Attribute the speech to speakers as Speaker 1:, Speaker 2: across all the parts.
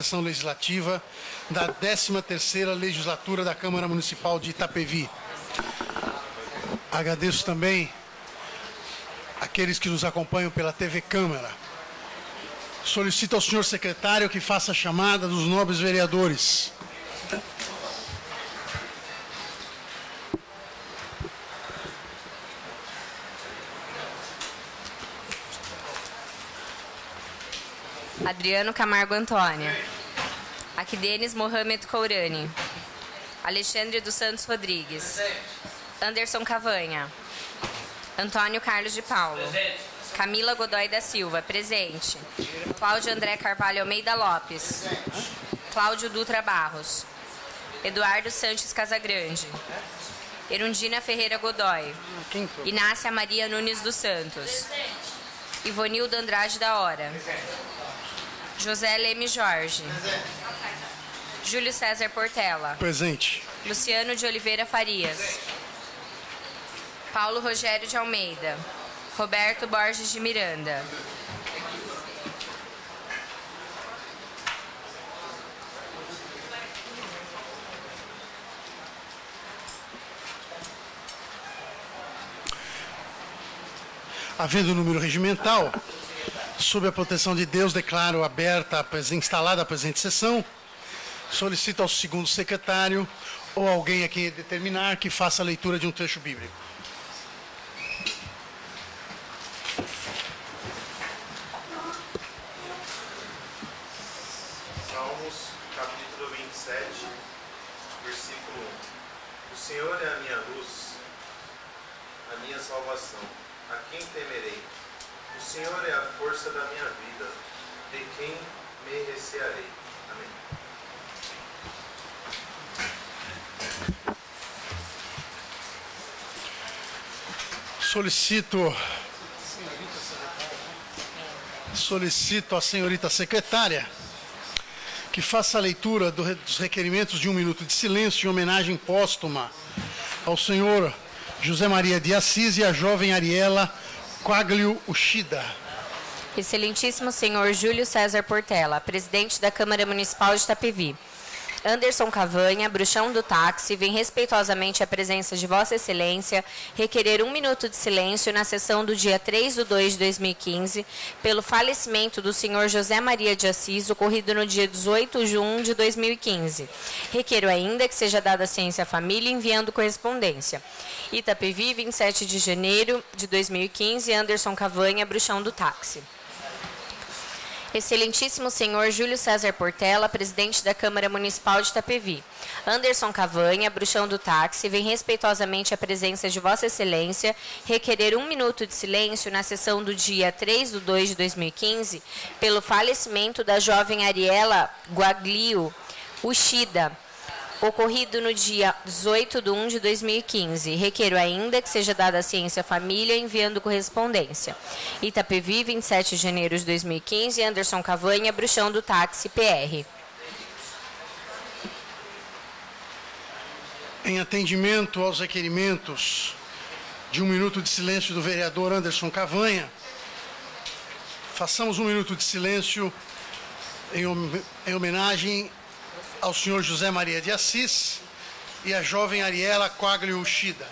Speaker 1: Sessão legislativa da 13ª legislatura da Câmara Municipal de Itapevi. Agradeço também aqueles que nos acompanham pela TV Câmara. Solicito ao senhor secretário que faça a chamada dos nobres vereadores.
Speaker 2: Adriano Camargo Antônio, Akdenis Mohamed Courani, Alexandre dos Santos Rodrigues, Anderson Cavanha, Antônio Carlos de Paulo, Camila Godoy da Silva, presente, Cláudio André Carvalho Almeida Lopes, Cláudio Dutra Barros, Eduardo Sanches Casagrande, Erundina Ferreira Godoy, Inácia Maria Nunes dos Santos, Ivonildo Andrade da Hora, José Leme Jorge, Júlio César Portela,
Speaker 1: presente,
Speaker 2: Luciano de Oliveira Farias, Paulo Rogério de Almeida, Roberto Borges de Miranda,
Speaker 1: havendo número regimental, sob a proteção de Deus, declaro aberta, instalada a presente sessão. Solicito ao segundo secretário ou alguém a quem determinar que faça a leitura de um trecho bíblico.
Speaker 3: Salmos, capítulo 27, versículo 1. O Senhor é a minha luz, a minha salvação. A quem temerei? O Senhor é a força da minha vida. De quem me recearei? Amém.
Speaker 1: Solicito à senhorita secretária que faça a leitura dos requerimentos de 1 minuto de silêncio em homenagem póstuma ao senhor José Maria de Assis e à jovem Ariela Quaglio Uchida.
Speaker 2: Excelentíssimo senhor Júlio César Portela, presidente da Câmara Municipal de Itapevi. Anderson Cavanha, bruxão do táxi, vem respeitosamente à presença de Vossa Excelência requerer 1 minuto de silêncio na sessão do dia 3/2/2015 pelo falecimento do senhor José Maria de Assis, ocorrido no dia 18 de 1 de 2015. Requero ainda que seja dada ciência à família enviando correspondência. Itapevi, 27 de janeiro de 2015, Anderson Cavanha, bruxão do táxi. Excelentíssimo senhor Júlio César Portela, presidente da Câmara Municipal de Itapevi. Anderson Cavanha, bruxão do táxi, vem respeitosamente à presença de Vossa Excelência requerer 1 minuto de silêncio na sessão do dia 3/2/2015 pelo falecimento da jovem Ariela Quaglio Uchida, ocorrido no dia 18 de 1 de 2015. Requero ainda que seja dada a ciência à família enviando correspondência. Itapevi, 27 de janeiro de 2015, Anderson Cavanha, bruxão do táxi, PR.
Speaker 1: Em atendimento aos requerimentos de 1 minuto de silêncio do vereador Anderson Cavanha, façamos 1 minuto de silêncio em homenagem ao senhor José Maria de Assis e à jovem Ariela Quaglio Uchida.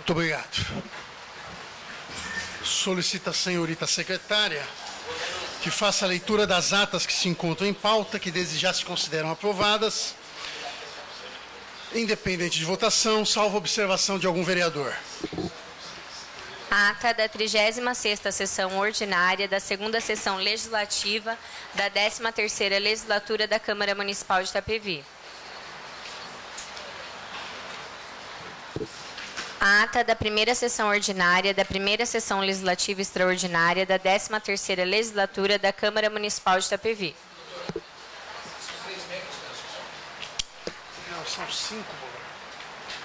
Speaker 1: Muito obrigado. Solicita a senhorita secretária que faça a leitura das atas que se encontram em pauta, que desde já se consideram aprovadas, independente de votação, salvo observação de algum vereador.
Speaker 2: Ata da 36ª Sessão Ordinária da 2ª Sessão Legislativa da 13ª Legislatura da Câmara Municipal de Itapevi. Ata da 1ª Sessão Ordinária da 1ª Sessão Legislativa Extraordinária da 13ª Legislatura da Câmara Municipal de Itapevi.
Speaker 1: Não, são 5,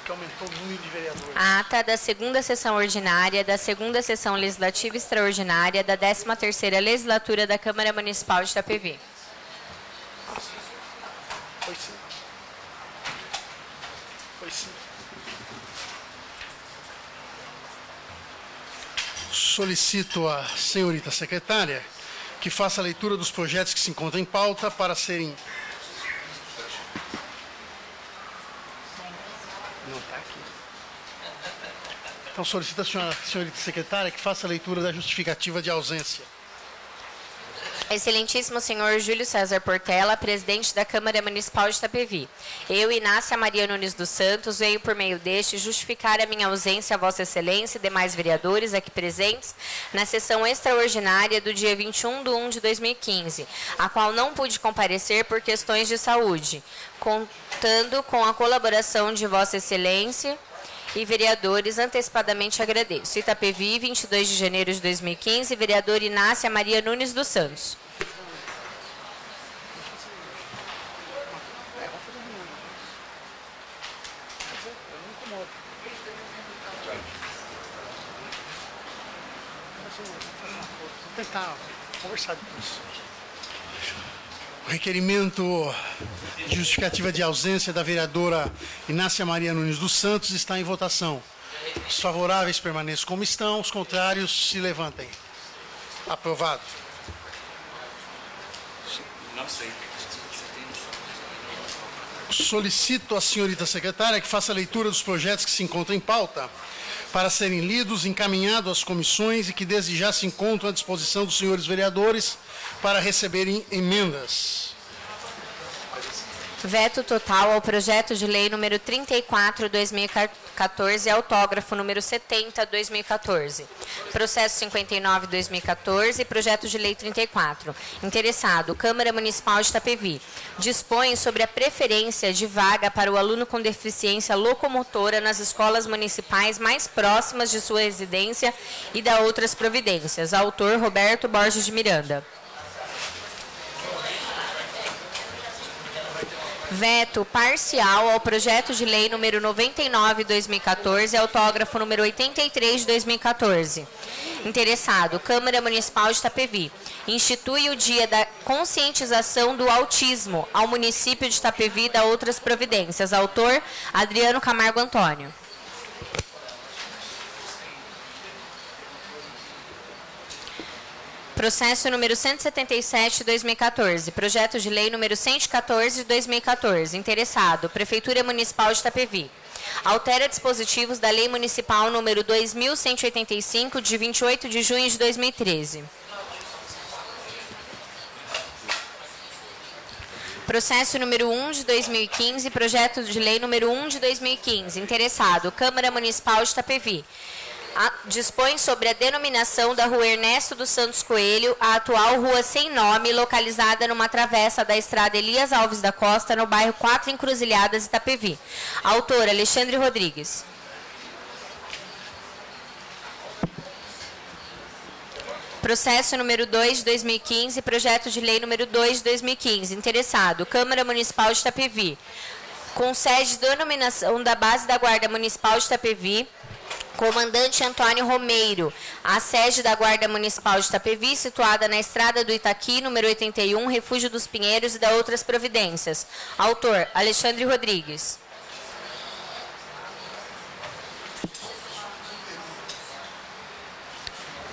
Speaker 1: que aumentou o número de vereadores.
Speaker 2: Ata da 2ª Sessão Ordinária da 2ª Sessão Legislativa Extraordinária da 13ª Legislatura da Câmara Municipal de Itapevi.
Speaker 1: Foi 5. Foi 5. Solicito à senhorita secretária que faça a leitura dos projetos que se encontram em pauta para serem... Não está aqui. Então solicito à senhorita secretária que faça a leitura da justificativa de ausência.
Speaker 2: Excelentíssimo senhor Júlio César Portela, presidente da Câmara Municipal de Itapevi. Eu, Inácia Maria Nunes dos Santos, venho por meio deste justificar a minha ausência a Vossa Excelência e demais vereadores aqui presentes na sessão extraordinária do dia 21/1 de 2015, a qual não pude comparecer por questões de saúde, contando com a colaboração de Vossa Excelência e vereadores, antecipadamente agradeço. Itapevi, 22 de janeiro de 2015, vereador Inácia Maria Nunes dos Santos.
Speaker 1: Vou tentar conversar depois. O requerimento de justificativa de ausência da vereadora Inácia Maria Nunes dos Santos está em votação. Os favoráveis permaneçam como estão, os contrários se levantem. Aprovado.
Speaker 4: Não sei.
Speaker 1: Solicito à senhorita secretária que faça a leitura dos projetos que se encontram em pauta para serem lidos, encaminhados às comissões e que desde já se encontram à disposição dos senhores vereadores para receberem emendas.
Speaker 2: Veto total ao projeto de lei número 34/2014, autógrafo número 70/2014. Processo 59/2014, projeto de lei 34. Interessado, Câmara Municipal de Itapevi. Dispõe sobre a preferência de vaga para o aluno com deficiência locomotora nas escolas municipais mais próximas de sua residência e da outras providências. Autor, Roberto Borges de Miranda. Veto parcial ao projeto de lei número 99/2014, autógrafo número 83/2014. Interessado, Câmara Municipal de Itapevi. Institui o Dia da Conscientização do Autismo ao município de Itapevi e da outras providências. Autor, Adriano Camargo Antônio. Processo número 177/2014, projeto de lei número 114/2014, interessado, Prefeitura Municipal de Itapevi. Altera dispositivos da Lei Municipal número 2185, de 28 de junho de 2013. Processo número 1 de 2015, projeto de lei número 1 de 2015, interessado, Câmara Municipal de Itapevi. Dispõe sobre a denominação da Rua Ernesto dos Santos Coelho, a atual Rua Sem Nome, localizada numa travessa da estrada Elias Alves da Costa, no bairro 4 Encruzilhadas, Itapevi. Autor, Alexandre Rodrigues. Processo número 2 de 2015, projeto de lei número 2 de 2015, interessado, Câmara Municipal de Itapevi. Concede denominação da base da Guarda Municipal de Itapevi, Comandante Antônio Romeiro, a sede da Guarda Municipal de Itapevi, situada na Estrada do Itaqui, número 81, Refúgio dos Pinheiros e da outras providências. Autor, Alexandre Rodrigues.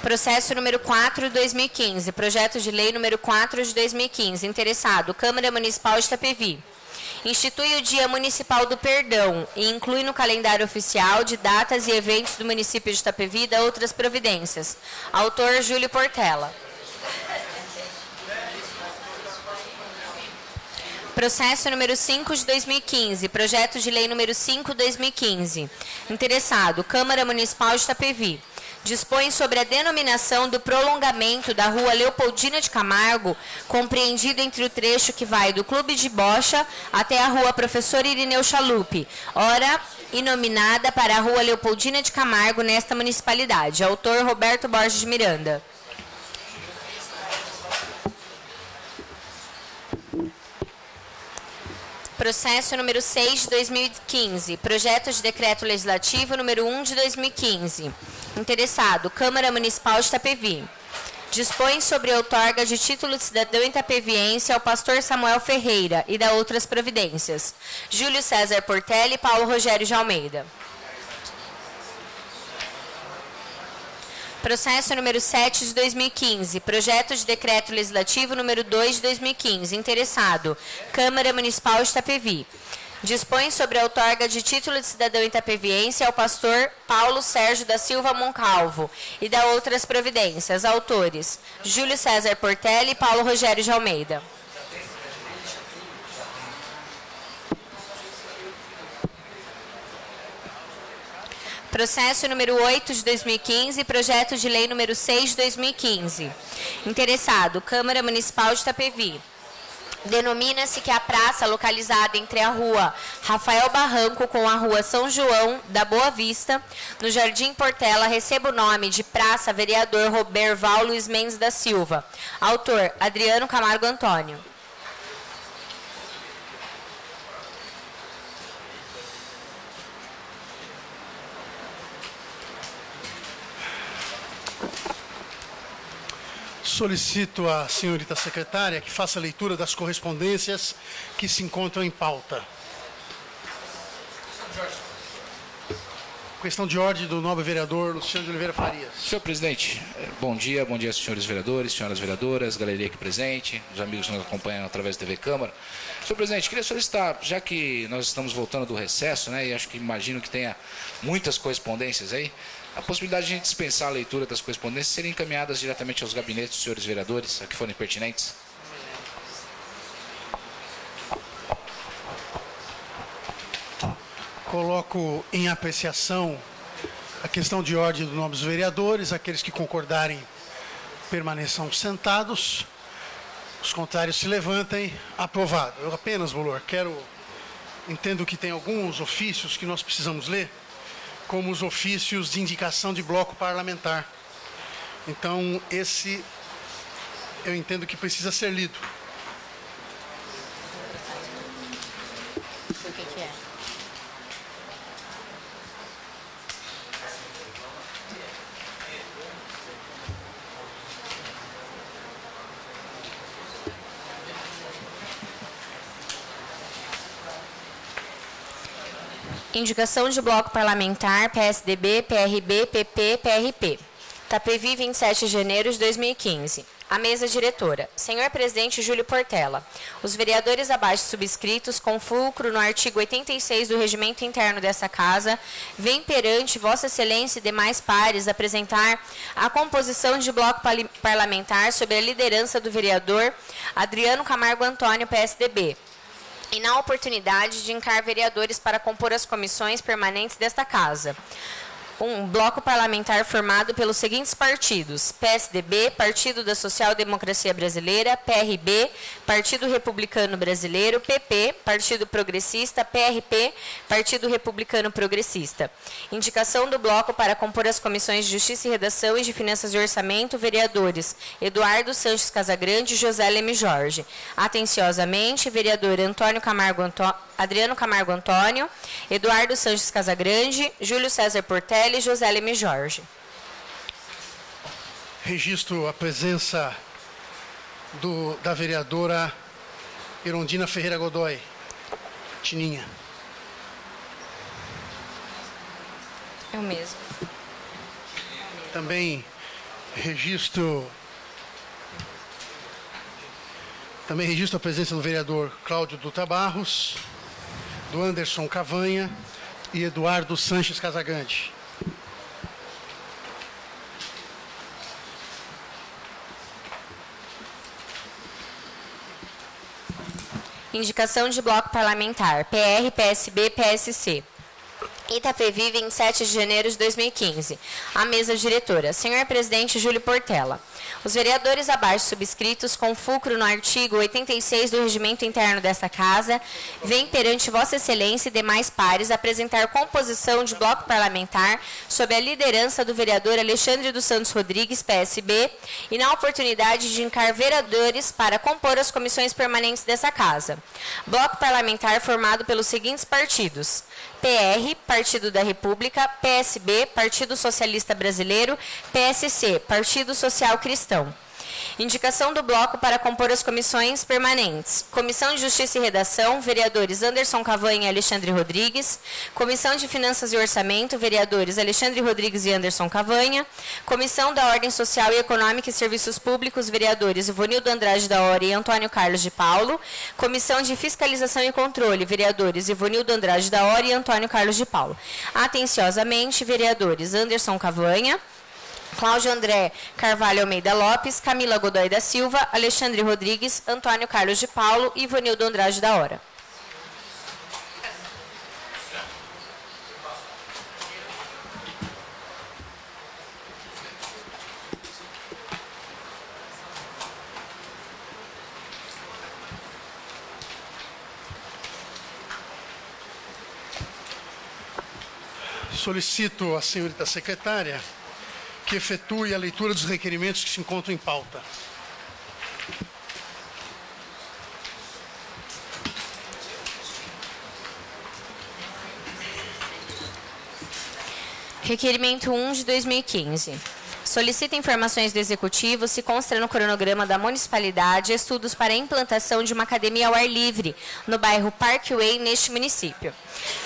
Speaker 2: Processo número 4 de 2015, projeto de lei número 4 de 2015, interessado, Câmara Municipal de Itapevi. Institui o Dia Municipal do Perdão e inclui no calendário oficial de datas e eventos do município de Itapevi e da outras providências. Autor, Júlio Portela. Processo número 5 de 2015, projeto de lei número 5/2015. Interessado, Câmara Municipal de Itapevi. Dispõe sobre a denominação do prolongamento da rua Leopoldina de Camargo, compreendido entre o trecho que vai do Clube de Bocha até a rua Professor Irineu Chalupe, ora inominada para a rua Leopoldina de Camargo nesta municipalidade. Autor Roberto Borges de Miranda. Processo número 6 de 2015, projeto de decreto legislativo número 1 de 2015. Interessado, Câmara Municipal de Itapevi. Dispõe sobre a outorga de título de cidadão itapeviense ao pastor Samuel Ferreira e da outras providências. Júlio César Portela e Paulo Rogério de Almeida. Processo número 7 de 2015, projeto de decreto legislativo número 2 de 2015, interessado, Câmara Municipal de Itapevi. Dispõe sobre a outorga de título de cidadão itapeviense ao pastor Paulo Sérgio da Silva Moncalvo e da outras providências. Autores, Júlio César Portela e Paulo Rogério de Almeida. Processo número 8 de 2015, projeto de lei número 6 de 2015. Interessado, Câmara Municipal de Itapevi. Denomina-se que a praça localizada entre a rua Rafael Barranco com a rua São João da Boa Vista, no Jardim Portela, receba o nome de Praça Vereador Roberval Luiz Mendes da Silva. Autor, Adriano Camargo Antônio.
Speaker 1: Solicito à senhorita secretária que faça a leitura das correspondências que se encontram em pauta. Questão de ordem do nobre vereador Luciano de Oliveira Farias.
Speaker 4: Senhor presidente, bom dia, senhores vereadores, senhoras vereadoras, galeria aqui presente, os amigos que nos acompanham através da TV Câmara. Senhor presidente, queria solicitar, já que nós estamos voltando do recesso, né, e acho que imagino que tenha muitas correspondências aí, a possibilidade de a gente dispensar a leitura das correspondências serem encaminhadas diretamente aos gabinetes dos senhores vereadores, a que forem pertinentes.
Speaker 1: Coloco em apreciação a questão de ordem dos nobres vereadores. Aqueles que concordarem permaneçam sentados. Os contrários se levantem. Aprovado. Eu apenas, Bolor, entendo que tem alguns ofícios que nós precisamos ler, como os ofícios de indicação de bloco parlamentar. Então, esse eu entendo que precisa ser lido.
Speaker 2: O que é? Indicação de bloco parlamentar, PSDB, PRB, PP, PRP. Itapevi, 27 de janeiro de 2015. A mesa diretora. Senhor presidente Júlio Portela, os vereadores abaixo subscritos, com fulcro no artigo 86 do regimento interno dessa casa, vêm perante Vossa Excelência e demais pares apresentar a composição de bloco parlamentar sob a liderança do vereador Adriano Camargo Antônio, PSDB. E na oportunidade de indicar vereadores para compor as comissões permanentes desta casa. Um bloco parlamentar formado pelos seguintes partidos: PSDB, Partido da Social Democracia Brasileira, PRB, Partido Republicano Brasileiro, PP, Partido Progressista, PRP, Partido Republicano Progressista. Indicação do bloco para compor as comissões de Justiça e Redação e de Finanças e Orçamento, vereadores Eduardo Sanches Casagrande e José Leme Jorge. Atenciosamente, vereador Adriano Camargo Antônio, Eduardo Sanches Casagrande, Júlio César Portela e José Leme Jorge.
Speaker 1: Registro a presença da vereadora Irondina Ferreira Godoy. Tininha.
Speaker 2: É o mesmo.
Speaker 1: Também registro a presença do vereador Cláudio Dutra Barros, do Anderson Cavanha e Eduardo Sanches Casagrande.
Speaker 2: Indicação de bloco parlamentar. PR, PSB, PSC. Itapevi, 27 de janeiro de 2015. A mesa diretora. Senhor Presidente Júlio Portela. Os vereadores abaixo subscritos, com fulcro no artigo 86 do Regimento Interno desta Casa, vêm perante Vossa Excelência e demais pares apresentar composição de bloco parlamentar sob a liderança do vereador Alexandre dos Santos Rodrigues, PSB, e na oportunidade de indicar vereadores para compor as comissões permanentes dessa Casa. Bloco parlamentar formado pelos seguintes partidos: PR, Partido da República, PSB, Partido Socialista Brasileiro, PSC, Partido Social Cristão. Indicação do bloco para compor as comissões permanentes. Comissão de Justiça e Redação, vereadores Anderson Cavanha e Alexandre Rodrigues. Comissão de Finanças e Orçamento, vereadores Alexandre Rodrigues e Anderson Cavanha. Comissão da Ordem Social e Econômica e Serviços Públicos, vereadores Ivonildo Andrade da Hora e Antônio Carlos de Paulo. Comissão de Fiscalização e Controle, vereadores Ivonildo Andrade da Hora e Antônio Carlos de Paulo. Atenciosamente, vereadores Anderson Cavanha, Cláudio André Carvalho Almeida Lopes, Camila Godoy da Silva, Alexandre Rodrigues, Antônio Carlos de Paulo e Ivonildo Andrade da Hora.
Speaker 1: Solicito à senhorita secretária que efetue a leitura dos requerimentos que se encontram em pauta.
Speaker 2: Requerimento 1 de 2015. Solicita informações do Executivo se consta no cronograma da municipalidade estudos para a implantação de uma academia ao ar livre no bairro Parkway, neste município.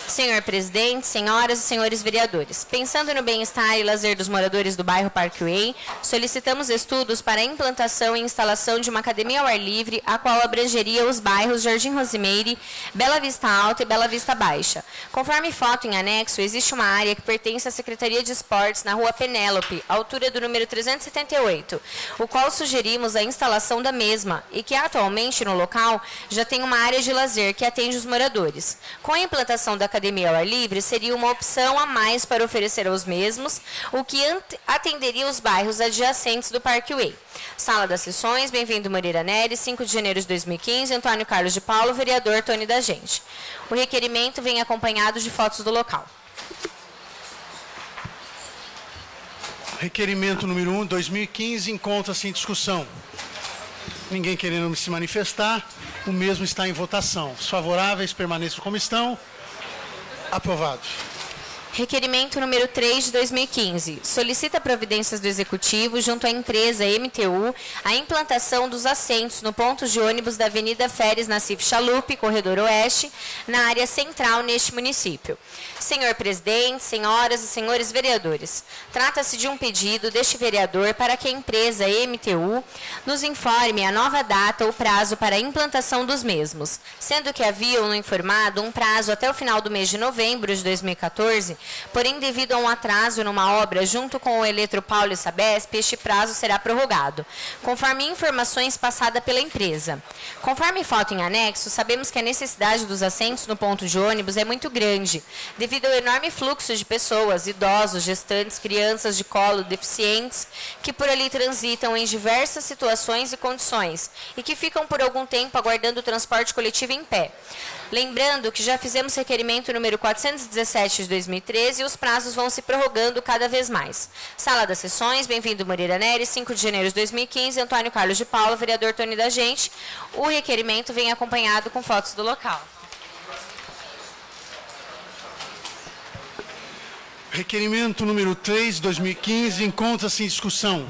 Speaker 2: Senhor Presidente, senhoras e senhores vereadores, pensando no bem-estar e lazer dos moradores do bairro Parkway, solicitamos estudos para a implantação e instalação de uma academia ao ar livre, a qual abrangeria os bairros Jardim Rosimeire, Bela Vista Alta e Bela Vista Baixa. Conforme foto em anexo, existe uma área que pertence à Secretaria de Esportes na rua Penélope, altura do número 378, o qual sugerimos a instalação da mesma e que atualmente no local já tem uma área de lazer que atende os moradores. Com a implantação da academia ao ar livre, seria uma opção a mais para oferecer aos mesmos, o que atenderia os bairros adjacentes do Parkway. Sala das Sessões, Bem-vindo Moreira Nery, 5 de janeiro de 2015, Antônio Carlos de Paulo, vereador Tony da Gente. O requerimento vem acompanhado de fotos do local.
Speaker 1: Requerimento número 1, 2015, encontra-se em discussão. Ninguém querendo se manifestar, o mesmo está em votação. Os favoráveis permaneçam como estão. Aprovado.
Speaker 2: Requerimento número 3 de 2015. Solicita providências do Executivo, junto à empresa MTU, a implantação dos assentos no ponto de ônibus da Avenida Férez Nassif Chalupe, Corredor Oeste, na área central neste município. Senhor Presidente, senhoras e senhores vereadores, trata-se de um pedido deste vereador para que a empresa MTU nos informe a nova data ou prazo para a implantação dos mesmos, sendo que haviam informado um prazo até o final do mês de novembro de 2014, porém, devido a um atraso numa obra junto com o Eletropaulo e Sabesp, este prazo será prorrogado, conforme informações passadas pela empresa. Conforme foto em anexo, sabemos que a necessidade dos assentos no ponto de ônibus é muito grande, devido ao enorme fluxo de pessoas, idosos, gestantes, crianças de colo, deficientes, que por ali transitam em diversas situações e condições, e que ficam por algum tempo aguardando o transporte coletivo em pé. Lembrando que já fizemos requerimento número 417 de 2013 e os prazos vão se prorrogando cada vez mais. Sala das Sessões, Bem-vindo Moreira Nery, 5 de janeiro de 2015, Antônio Carlos de Paulo, vereador Tony da Gente. O requerimento vem acompanhado com fotos do local.
Speaker 1: Requerimento número 3 de 2015 encontra-se em discussão.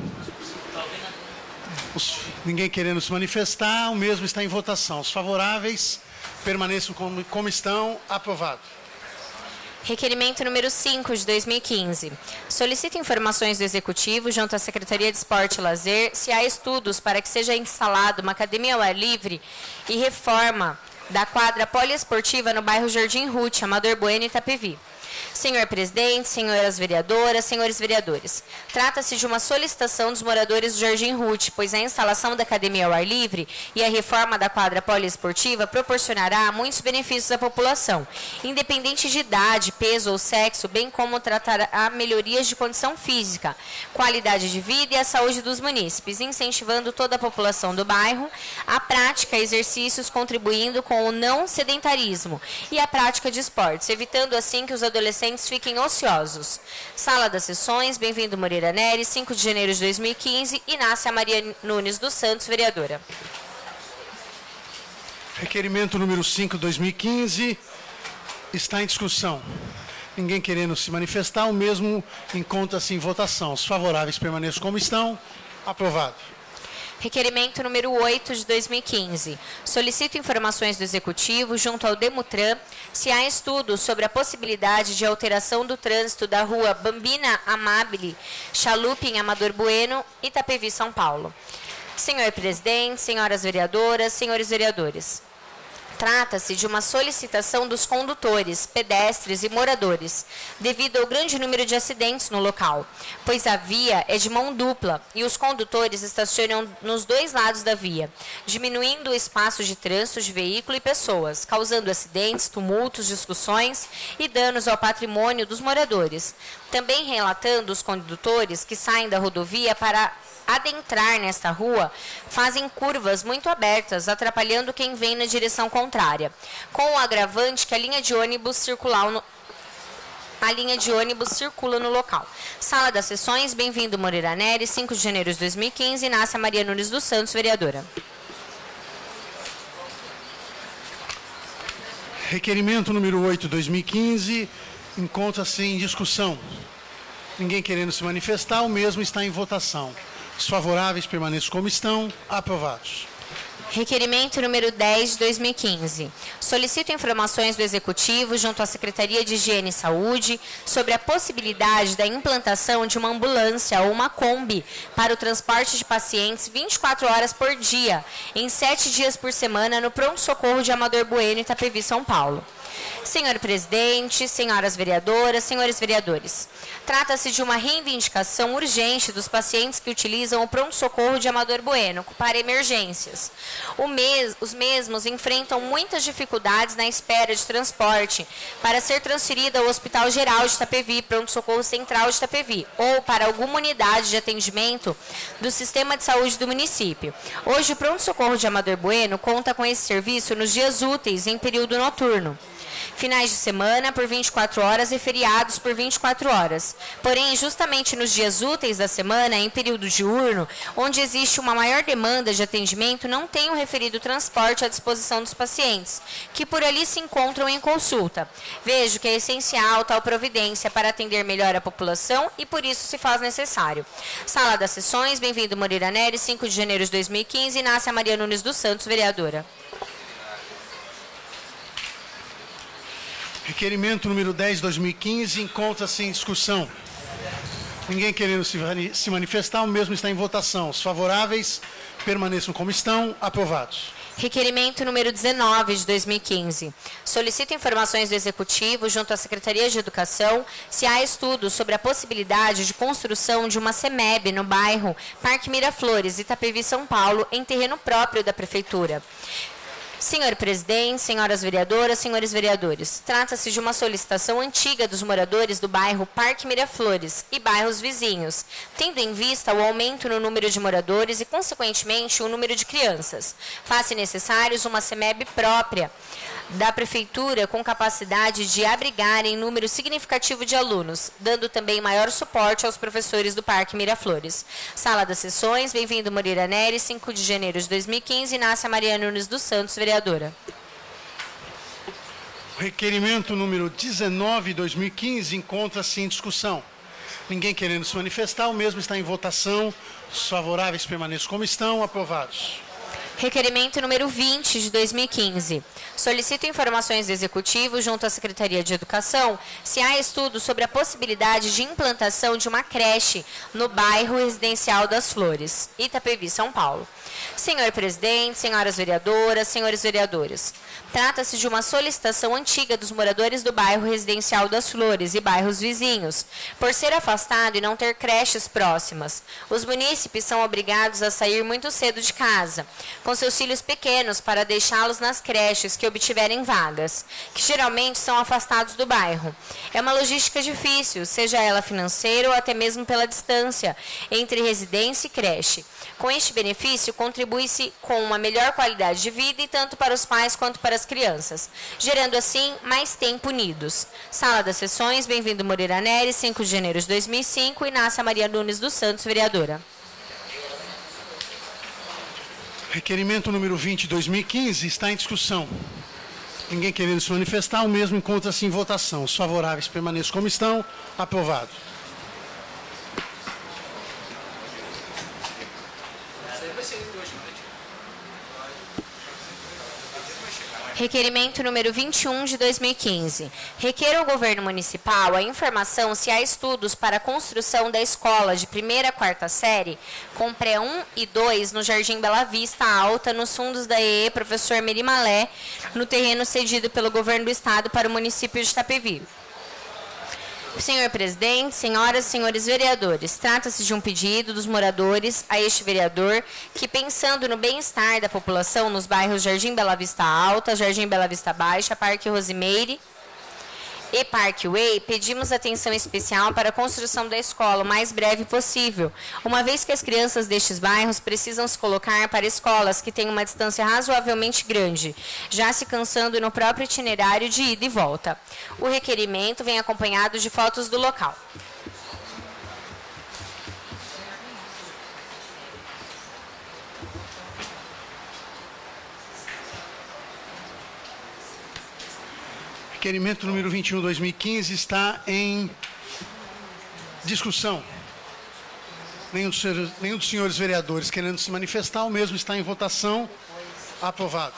Speaker 1: Ninguém querendo se manifestar, o mesmo está em votação. Os favoráveis permaneçam como estão. Aprovado.
Speaker 2: Requerimento número 5 de 2015. Solicita informações do Executivo, junto à Secretaria de Esporte e Lazer, se há estudos para que seja instalada uma academia ao ar livre e reforma da quadra poliesportiva no bairro Jardim Ruth, Amador Bueno, Itapevi. Senhor presidente, senhoras vereadoras, senhores vereadores, trata-se de uma solicitação dos moradores do Jardim Ruth, pois a instalação da academia ao ar livre e a reforma da quadra poliesportiva proporcionará muitos benefícios à população, independente de idade, peso ou sexo, bem como tratará melhorias de condição física, qualidade de vida e a saúde dos munícipes, incentivando toda a população do bairro a prática de exercícios, contribuindo com o não sedentarismo e a prática de esportes, evitando assim que os adolescentes fiquem ociosos. Sala das Sessões, Bem-vindo Moreira Nery, 5 de janeiro de 2015, Inácia Maria Nunes dos Santos, vereadora.
Speaker 1: Requerimento número 5, 2015, está em discussão. Ninguém querendo se manifestar, o mesmo encontra-se em votação. Os favoráveis permaneçam como estão. Aprovado.
Speaker 2: Requerimento número 8 de 2015. Solicito informações do Executivo junto ao Demutran se há estudos sobre a possibilidade de alteração do trânsito da rua Bambina Amabile, Chalupe em Amador Bueno, Itapevi, São Paulo. Senhor presidente, senhoras vereadoras, senhores vereadores. Trata-se de uma solicitação dos condutores, pedestres e moradores, devido ao grande número de acidentes no local, pois a via é de mão dupla e os condutores estacionam nos dois lados da via, diminuindo o espaço de trânsito de veículo e pessoas, causando acidentes, tumultos, discussões e danos ao patrimônio dos moradores. Também relatando os condutores que saem da rodovia para adentrar nesta rua, fazem curvas muito abertas, atrapalhando quem vem na direção contrária, com o agravante que a linha de ônibus circula no local. Sala das Sessões, Bem-vindo Moreira Nery, 5 de janeiro de 2015, Inácia Maria Nunes dos Santos, vereadora.
Speaker 1: Requerimento número 8, 2015, encontra-se em discussão. Ninguém querendo se manifestar, o mesmo está em votação. Os favoráveis permaneçam como estão. Aprovados.
Speaker 2: Requerimento número 10 de 2015. Solicito informações do Executivo junto à Secretaria de Higiene e Saúde sobre a possibilidade da implantação de uma ambulância ou uma Kombi para o transporte de pacientes 24 horas por dia, em 7 dias por semana, no pronto-socorro de Amador Bueno, Itapevi, São Paulo. Senhor presidente, senhoras vereadoras, senhores vereadores, trata-se de uma reivindicação urgente dos pacientes que utilizam o pronto-socorro de Amador Bueno para emergências. Os mesmos enfrentam muitas dificuldades na espera de transporte para ser transferida ao Hospital Geral de Itapevi, pronto-socorro central de Itapevi, ou para alguma unidade de atendimento do sistema de saúde do município. Hoje, o pronto-socorro de Amador Bueno conta com esse serviço nos dias úteis em período noturno, finais de semana por 24 horas e feriados por 24 horas. Porém, justamente nos dias úteis da semana, em período diurno, onde existe uma maior demanda de atendimento, não tem o referido transporte à disposição dos pacientes, que por ali se encontram em consulta. Vejo que é essencial tal providência para atender melhor a população e por isso se faz necessário. Sala das Sessões, Bem-vindo Moreira Nery, 5 de janeiro de 2015, Inácia Maria Nunes dos Santos, vereadora.
Speaker 1: Requerimento número 10, 2015, encontra-se em discussão. Ninguém querendo se manifestar, o mesmo está em votação. Os favoráveis permaneçam como estão. Aprovados.
Speaker 2: Requerimento número 19 de 2015. Solicito informações do Executivo junto à Secretaria de Educação se há estudos sobre a possibilidade de construção de uma CEMEB no bairro Parque Miraflores, Itapevi, São Paulo, em terreno próprio da Prefeitura. Senhor presidente, senhoras vereadoras, senhores vereadores, trata-se de uma solicitação antiga dos moradores do bairro Parque Miraflores e bairros vizinhos, tendo em vista o aumento no número de moradores e, consequentemente, o número de crianças. Faz-se necessários uma CEMEB própria da Prefeitura com capacidade de abrigar em número significativo de alunos, dando também maior suporte aos professores do Parque Miraflores. Sala das Sessões, Bem-vindo Moreira Nery, 5 de janeiro de 2015, Inácia Maria Nunes dos Santos, vereadora.
Speaker 1: Requerimento número 19, 2015, encontra-se em discussão. Ninguém querendo se manifestar, o mesmo está em votação. Os favoráveis permaneçam como estão. Aprovados.
Speaker 2: Requerimento número 20 de 2015. Solicito informações do Executivo junto à Secretaria de Educação se há estudo sobre a possibilidade de implantação de uma creche no bairro Residencial das Flores, Itapevi, São Paulo. Senhor presidente, senhoras vereadoras, senhores vereadores, trata-se de uma solicitação antiga dos moradores do bairro Residencial das Flores e bairros vizinhos, por ser afastado e não ter creches próximas. Os munícipes são obrigados a sair muito cedo de casa, com seus filhos pequenos, para deixá-los nas creches que obtiverem vagas, que geralmente são afastados do bairro. É uma logística difícil, seja ela financeira ou até mesmo pela distância entre residência e creche. Com este benefício, contribui-se com uma melhor qualidade de vida, e tanto para os pais quanto para as crianças, gerando assim mais tempo unidos. Sala das Sessões, Bem-vindo Moreira Nery, 5 de janeiro de 2005, Inácia Maria Nunes dos Santos, vereadora.
Speaker 1: Requerimento número 20, 2015, está em discussão. Ninguém querendo se manifestar, o mesmo encontra-se em votação. Os favoráveis permaneçam como estão. Aprovado.
Speaker 2: Requerimento número 21 de 2015. Requer ao Governo Municipal a informação se há estudos para a construção da escola de 1ª a 4ª série, com pré 1 e 2 no Jardim Bela Vista Alta, nos fundos da EE Professor Meri Malé, no terreno cedido pelo Governo do Estado para o município de Itapevi. Senhor presidente, senhoras e senhores vereadores, trata-se de um pedido dos moradores a este vereador que, pensando no bem-estar da população nos bairros Jardim Bela Vista Alta, Jardim Bela Vista Baixa, Parque Rosimeire e Parque Way, pedimos atenção especial para a construção da escola o mais breve possível, uma vez que as crianças destes bairros precisam se colocar para escolas que têm uma distância razoavelmente grande, já se cansando no próprio itinerário de ida e volta. O requerimento vem acompanhado de fotos do local.
Speaker 1: Requerimento número 21, 2015, está em discussão. Nenhum dos senhores vereadores querendo se manifestar, o mesmo está em votação. Aprovado.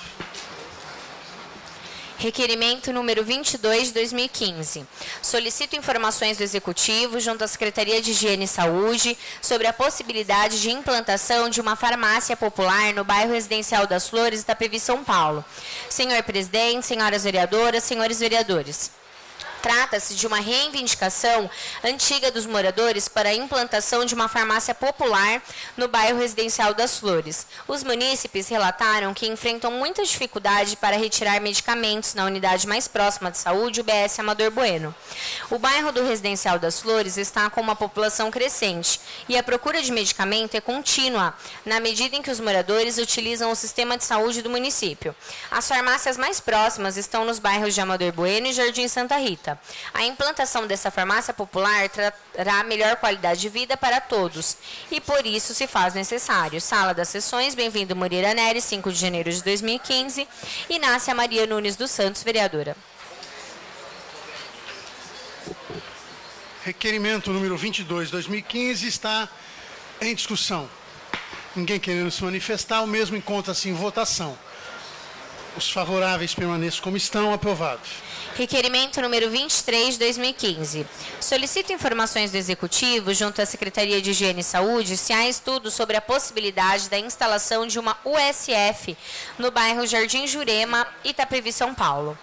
Speaker 2: Requerimento número 22 de 2015. Solicito informações do Executivo junto à Secretaria de Higiene e Saúde sobre a possibilidade de implantação de uma farmácia popular no bairro Residencial das Flores, Itapevi, São Paulo. Senhor presidente, senhoras vereadoras, senhores vereadores. Trata-se de uma reivindicação antiga dos moradores para a implantação de uma farmácia popular no bairro Residencial das Flores. Os munícipes relataram que enfrentam muita dificuldade para retirar medicamentos na unidade mais próxima de saúde, o BS Amador Bueno. O bairro do Residencial das Flores está com uma população crescente e a procura de medicamento é contínua, na medida em que os moradores utilizam o sistema de saúde do município. As farmácias mais próximas estão nos bairros de Amador Bueno e Jardim Santa Rita. A implantação dessa farmácia popular trará melhor qualidade de vida para todos e por isso se faz necessário. Sala das Sessões, Bem-vindo Moreira Nery, 5 de janeiro de 2015, Inácia Maria Nunes dos Santos, vereadora.
Speaker 1: Requerimento número 22, 2015, está em discussão. Ninguém querendo se manifestar, o mesmo encontra-se em votação. Os favoráveis permaneçam como estão. Aprovado.
Speaker 2: Requerimento número 23 de 2015. Solicito informações do Executivo junto à Secretaria de Higiene e Saúde se há estudos sobre a possibilidade da instalação de uma USF no bairro Jardim Jurema, Itapevi, São Paulo.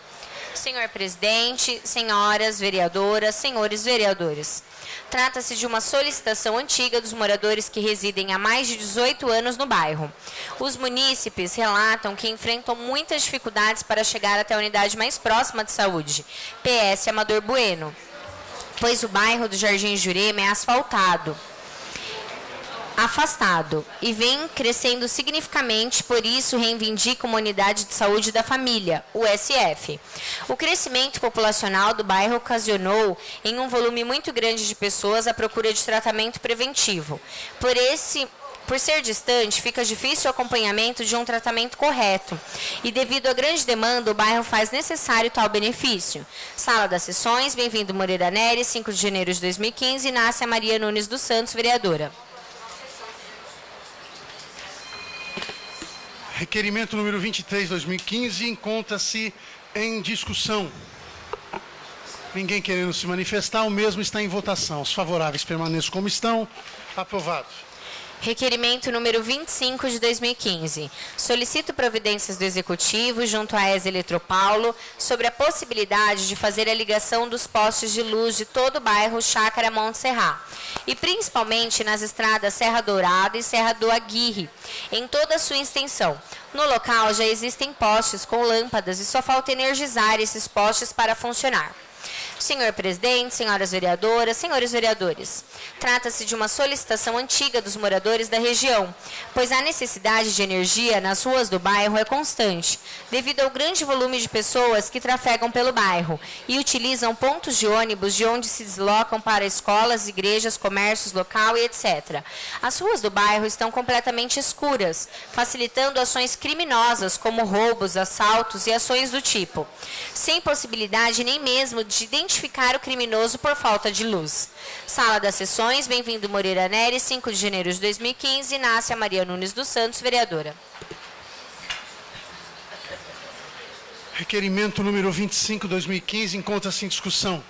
Speaker 2: Senhor presidente, senhoras vereadoras, senhores vereadores. Trata-se de uma solicitação antiga dos moradores que residem há mais de 18 anos no bairro. Os munícipes relatam que enfrentam muitas dificuldades para chegar até a unidade mais próxima de saúde, PS Amador Bueno, pois o bairro do Jardim Jurema é afastado e vem crescendo significativamente, por isso reivindica uma unidade de saúde da família, USF. O crescimento populacional do bairro ocasionou em um volume muito grande de pessoas a procura de tratamento preventivo. Por ser distante, fica difícil o acompanhamento de um tratamento correto e, devido à grande demanda, o bairro faz necessário tal benefício. Sala das Sessões, Bem-vindo Moreira Nery, 5 de janeiro de 2015, Inácia Maria Nunes dos Santos, vereadora.
Speaker 1: Requerimento número 23/2015 encontra-se em discussão. Ninguém querendo se manifestar, o mesmo está em votação. Os favoráveis permaneçam como estão. Aprovado.
Speaker 2: Requerimento número 25 de 2015. Solicito providências do Executivo junto à ESA Eletropaulo sobre a possibilidade de fazer a ligação dos postes de luz de todo o bairro Chácara Montserrat e principalmente nas estradas Serra Dourada e Serra do Aguirre, em toda a sua extensão. No local já existem postes com lâmpadas e só falta energizar esses postes para funcionar. Senhor presidente, senhoras vereadoras, senhores vereadores, trata-se de uma solicitação antiga dos moradores da região, pois a necessidade de energia nas ruas do bairro é constante, devido ao grande volume de pessoas que trafegam pelo bairro e utilizam pontos de ônibus de onde se deslocam para escolas, igrejas, comércios local e etc. As ruas do bairro estão completamente escuras, facilitando ações criminosas como roubos, assaltos e ações do tipo, sem possibilidade nem mesmo de identificar o criminoso por falta de luz. Sala das Sessões, bem-vindo Moreira Nery, 5 de janeiro de 2015, Inácia Maria Nunes dos Santos, vereadora.
Speaker 1: Requerimento número 25/2015 encontra-se em discussão.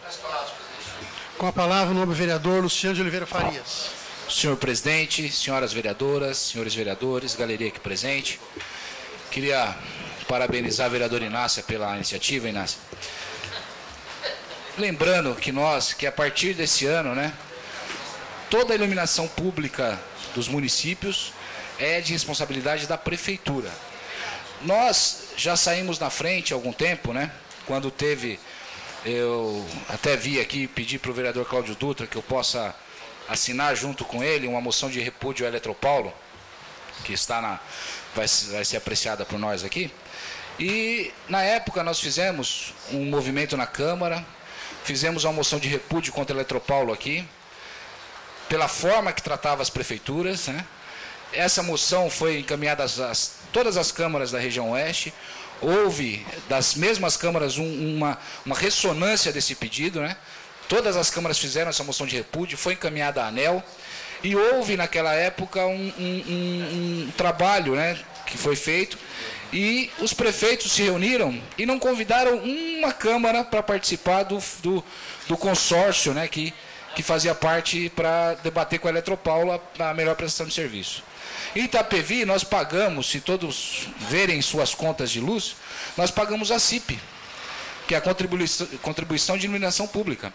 Speaker 1: Com a palavra o nobre vereador Luciano de Oliveira Farias.
Speaker 4: Senhor presidente, senhoras vereadoras, senhores vereadores, galeria aqui presente, queria parabenizar a vereadora Inácia pela iniciativa, Inácia. Lembrando que a partir desse ano, né, toda a iluminação pública dos municípios é de responsabilidade da prefeitura. Nós já saímos na frente há algum tempo, né, quando eu até vi aqui pedir para o vereador Cláudio Dutra que eu possa assinar junto com ele uma moção de repúdio à Eletropaulo, que vai ser apreciada por nós aqui. E na época nós fizemos um movimento na Câmara, fizemos uma moção de repúdio contra a Eletropaulo aqui, pela forma que tratava as prefeituras, né? Essa moção foi encaminhada a todas as câmaras da região oeste. Houve, das mesmas câmaras, uma ressonância desse pedido, né? Todas as câmaras fizeram essa moção de repúdio, foi encaminhada à ANEEL, e houve, naquela época, um trabalho, né, que foi feito, e os prefeitos se reuniram e não convidaram uma Câmara para participar do consórcio, né, que fazia parte para debater com a Eletropaulo a melhor prestação de serviço. Em Itapevi, nós pagamos, se todos verem suas contas de luz, nós pagamos a CIP, que é a contribuição de iluminação pública.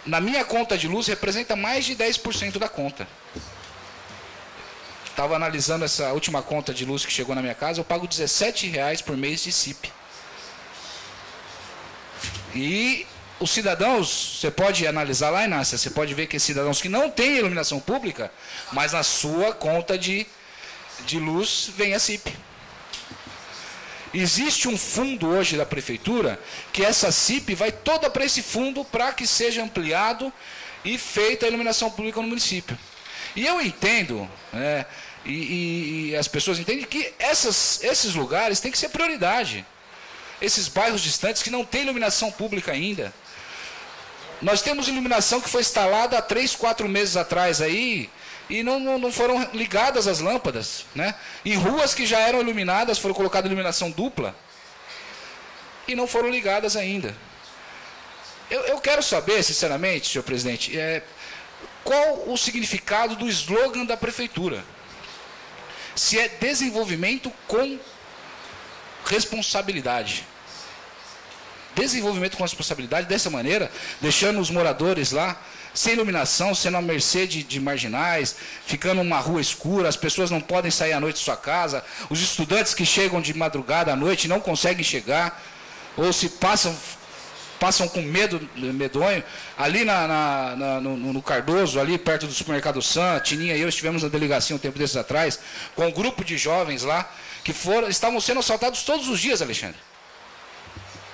Speaker 4: Na minha conta de luz, representa mais de 10% da conta. Estava analisando essa última conta de luz que chegou na minha casa, eu pago R$17 por mês de CIP. E os cidadãos, você pode analisar lá, Inácia, você pode ver que cidadãos que não têm iluminação pública, mas na sua conta de luz vem a CIP. Existe um fundo hoje da prefeitura, que essa CIP vai toda para esse fundo para que seja ampliado e feita a iluminação pública no município. E eu entendo, né, e as pessoas entendem que esses lugares têm que ser prioridade. Esses bairros distantes que não têm iluminação pública ainda. Nós temos iluminação que foi instalada há 3, 4 meses atrás aí, e não foram ligadas as lâmpadas, né? Em ruas que já eram iluminadas, foram colocadas iluminação dupla, e não foram ligadas ainda. Eu quero saber, sinceramente, senhor presidente, qual o significado do slogan da prefeitura? Se é desenvolvimento com responsabilidade. Desenvolvimento com responsabilidade, dessa maneira, deixando os moradores lá sem iluminação, sendo à mercê de marginais, ficando numa rua escura, as pessoas não podem sair à noite de sua casa, os estudantes que chegam de madrugada à noite não conseguem chegar, ou se passam com medo, medonho. Ali no Cardoso, ali perto do supermercado Sam, Tininha e eu estivemos na delegacia um tempo desses atrás, com um grupo de jovens lá, que estavam sendo assaltados todos os dias, Alexandre.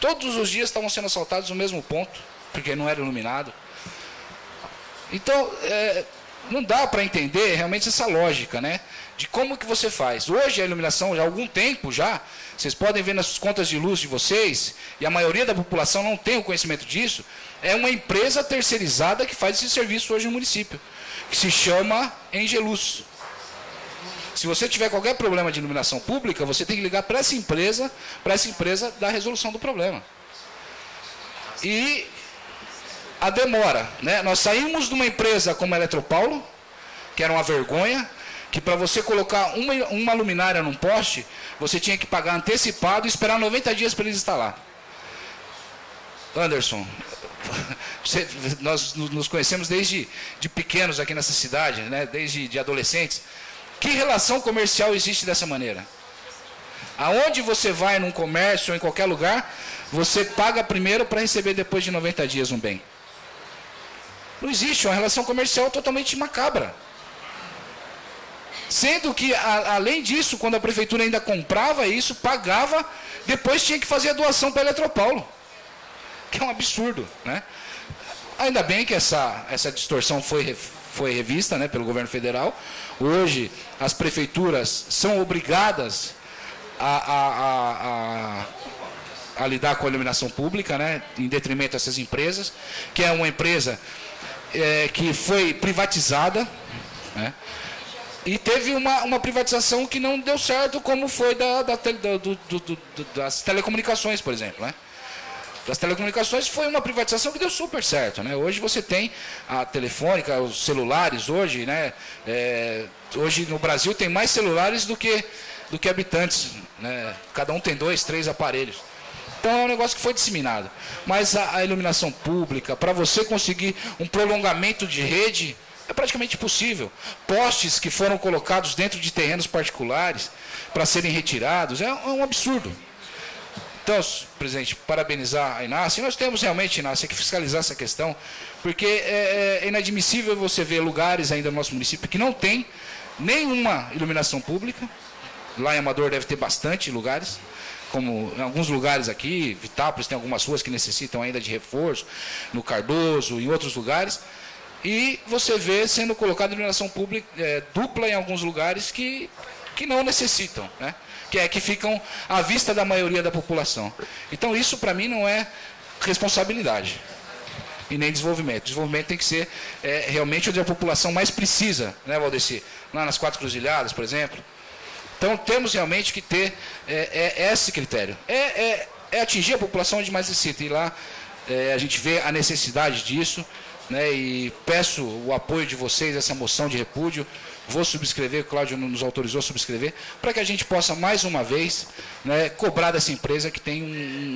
Speaker 4: Todos os dias estavam sendo assaltados no mesmo ponto, porque não era iluminado. Então, não dá para entender realmente essa lógica, né? De como que você faz. Hoje a iluminação, já há algum tempo já, vocês podem ver nas contas de luz de vocês, e a maioria da população não tem o conhecimento disso, é uma empresa terceirizada que faz esse serviço hoje no município, que se chama Engeluz. Se você tiver qualquer problema de iluminação pública, você tem que ligar para essa empresa dar a resolução do problema. E a demora, né? Nós saímos de uma empresa como a Eletropaulo, que era uma vergonha, que para você colocar uma luminária num poste, você tinha que pagar antecipado e esperar 90 dias para eles instalar. Anderson, nós nos conhecemos desde pequenos aqui nessa cidade, né? Desde adolescentes. Que relação comercial existe dessa maneira? Aonde você vai num comércio ou em qualquer lugar, você paga primeiro para receber depois de 90 dias um bem. Não existe, é uma relação comercial totalmente macabra. Sendo que, além disso, quando a prefeitura ainda comprava isso, pagava, depois tinha que fazer a doação para a Eletropaulo. Que é um absurdo, né? Ainda bem que essa distorção foi revista, né, pelo governo federal. Hoje, as prefeituras são obrigadas a lidar com a iluminação pública, né, em detrimento dessas empresas, que é uma empresa que foi privatizada, né, e teve uma privatização que não deu certo, como foi das telecomunicações, por exemplo, né? Das telecomunicações foi uma privatização que deu super certo, né? Hoje você tem a Telefônica, os celulares hoje, né? Hoje no Brasil tem mais celulares do que habitantes, né? Cada um tem 2, 3 aparelhos. Então é um negócio que foi disseminado. Mas a iluminação pública, para você conseguir um prolongamento de rede, é praticamente impossível. Postes que foram colocados dentro de terrenos particulares para serem retirados, é um absurdo. Então, presidente, parabenizar a Inácia. Nós temos realmente, Inácia, que fiscalizar essa questão, porque é inadmissível você ver lugares ainda no nosso município que não tem nenhuma iluminação pública. Lá em Amador deve ter bastante lugares, como em alguns lugares aqui, Vitápolis tem algumas ruas que necessitam ainda de reforço, no Cardoso, em outros lugares. E você vê sendo colocada iluminação pública dupla em alguns lugares que não necessitam, né? Que ficam à vista da maioria da população. Então isso para mim não é responsabilidade e nem desenvolvimento. Desenvolvimento tem que ser realmente onde a população mais precisa, né, Valdeci? Lá nas 4 Cruzilhadas, por exemplo. Então temos realmente que ter esse critério. Atingir a população onde mais necessita. E lá a gente vê a necessidade disso, né, e peço o apoio de vocês, essa moção de repúdio. Vou subscrever, o Cláudio nos autorizou a subscrever, para que a gente possa, mais uma vez, né, cobrar dessa empresa que tem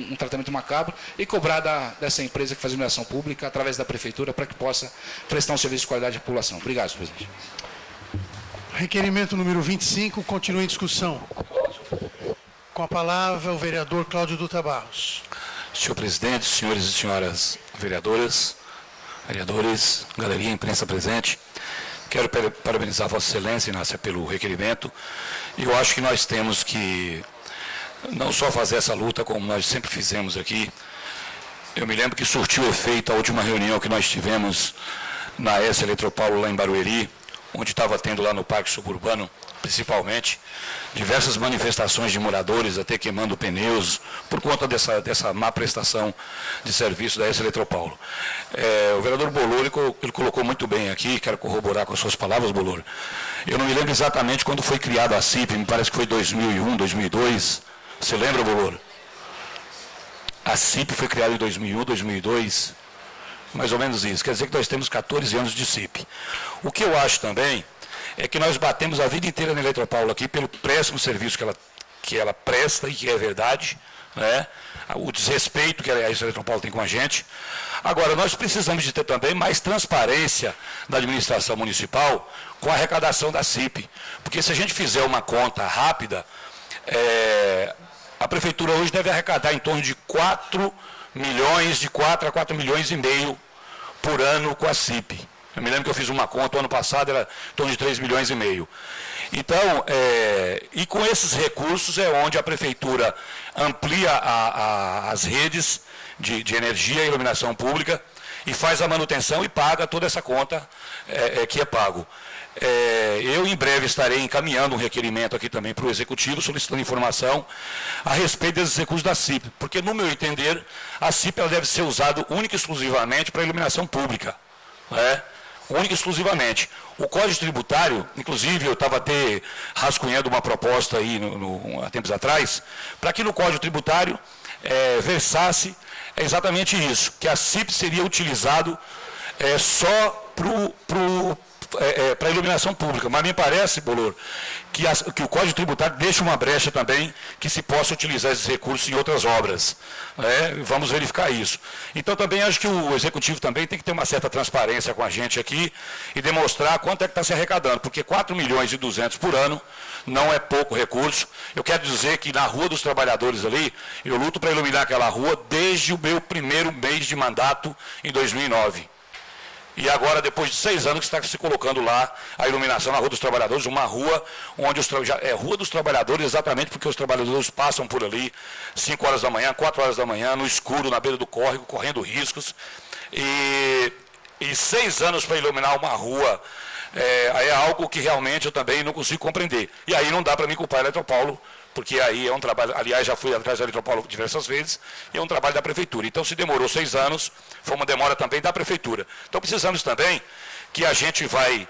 Speaker 4: um tratamento macabro e cobrar dessa empresa que faz iluminação pública, através da prefeitura, para que possa prestar um serviço de qualidade à população. Obrigado, senhor presidente.
Speaker 1: Requerimento número 25, continua em discussão. Com a palavra, o vereador Cláudio Dutra Barros.
Speaker 5: Senhor presidente, senhores e senhoras vereadoras, vereadores, galeria, imprensa presente, quero parabenizar Vossa Excelência, Inácia, pelo requerimento. E eu acho que nós temos que não só fazer essa luta, como nós sempre fizemos aqui. Eu me lembro que surtiu efeito a última reunião que nós tivemos na S Eletropaulo, lá em Barueri, onde estava tendo lá no Parque Suburbano, principalmente, diversas manifestações de moradores, até queimando pneus, por conta dessa má prestação de serviço da S Eletropaulo. O vereador Bolor, ele colocou muito bem aqui, quero corroborar com as suas palavras, Bolor. Eu não me lembro exatamente quando foi criada a CIP, me parece que foi 2001, 2002. Você lembra, Bolor? A CIP foi criada em 2001, 2002, mais ou menos isso. Quer dizer que nós temos 14 anos de CIP. O que eu acho também é que nós batemos a vida inteira na Eletropaulo aqui pelo péssimo serviço que ela presta e que é verdade, né? O desrespeito que a Eletropaulo tem com a gente. Agora, nós precisamos de ter também mais transparência da administração municipal com a arrecadação da CIP. Porque se a gente fizer uma conta rápida, a prefeitura hoje deve arrecadar em torno de 4 milhões, de 4 a 4 milhões e meio por ano com a CIP. Eu me lembro que eu fiz uma conta, o ano passado era em torno de 3 milhões e meio. Então, e com esses recursos é onde a prefeitura amplia as redes de energia e iluminação pública e faz a manutenção e paga toda essa conta que é pago. Eu em breve estarei encaminhando um requerimento aqui também para o Executivo, solicitando informação a respeito desses recursos da CIP, porque no meu entender, a CIP ela deve ser usada única e exclusivamente para iluminação pública, né? única e exclusivamente. O Código Tributário, inclusive eu estava até rascunhando uma proposta aí há tempos atrás, para que no Código Tributário versasse exatamente isso, que a CIP seria utilizado só para iluminação pública, mas me parece, Bolor, que o Código Tributário deixa uma brecha também que se possa utilizar esses recursos em outras obras. Vamos verificar isso. Então também acho que o Executivo também tem que ter uma certa transparência com a gente aqui e demonstrar quanto é que está se arrecadando, porque 4 milhões e 200 por ano não é pouco recurso. Eu quero dizer que na Rua dos Trabalhadores ali, eu luto para iluminar aquela rua desde o meu primeiro mês de mandato em 2009. E agora, depois de 6 anos, que está se colocando lá a iluminação na Rua dos Trabalhadores, uma rua onde Rua dos Trabalhadores exatamente porque os trabalhadores passam por ali 5 horas da manhã, 4 horas da manhã, no escuro, na beira do córrego, correndo riscos. E 6 anos para iluminar uma rua é algo que realmente eu também não consigo compreender. E aí não dá para mim culpar a Eletropaulo, porque aí é um trabalho, aliás, já fui atrás da Eletropaulo diversas vezes, e é um trabalho da Prefeitura. Então, se demorou 6 anos, foi uma demora também da Prefeitura. Então, precisamos também que a gente vai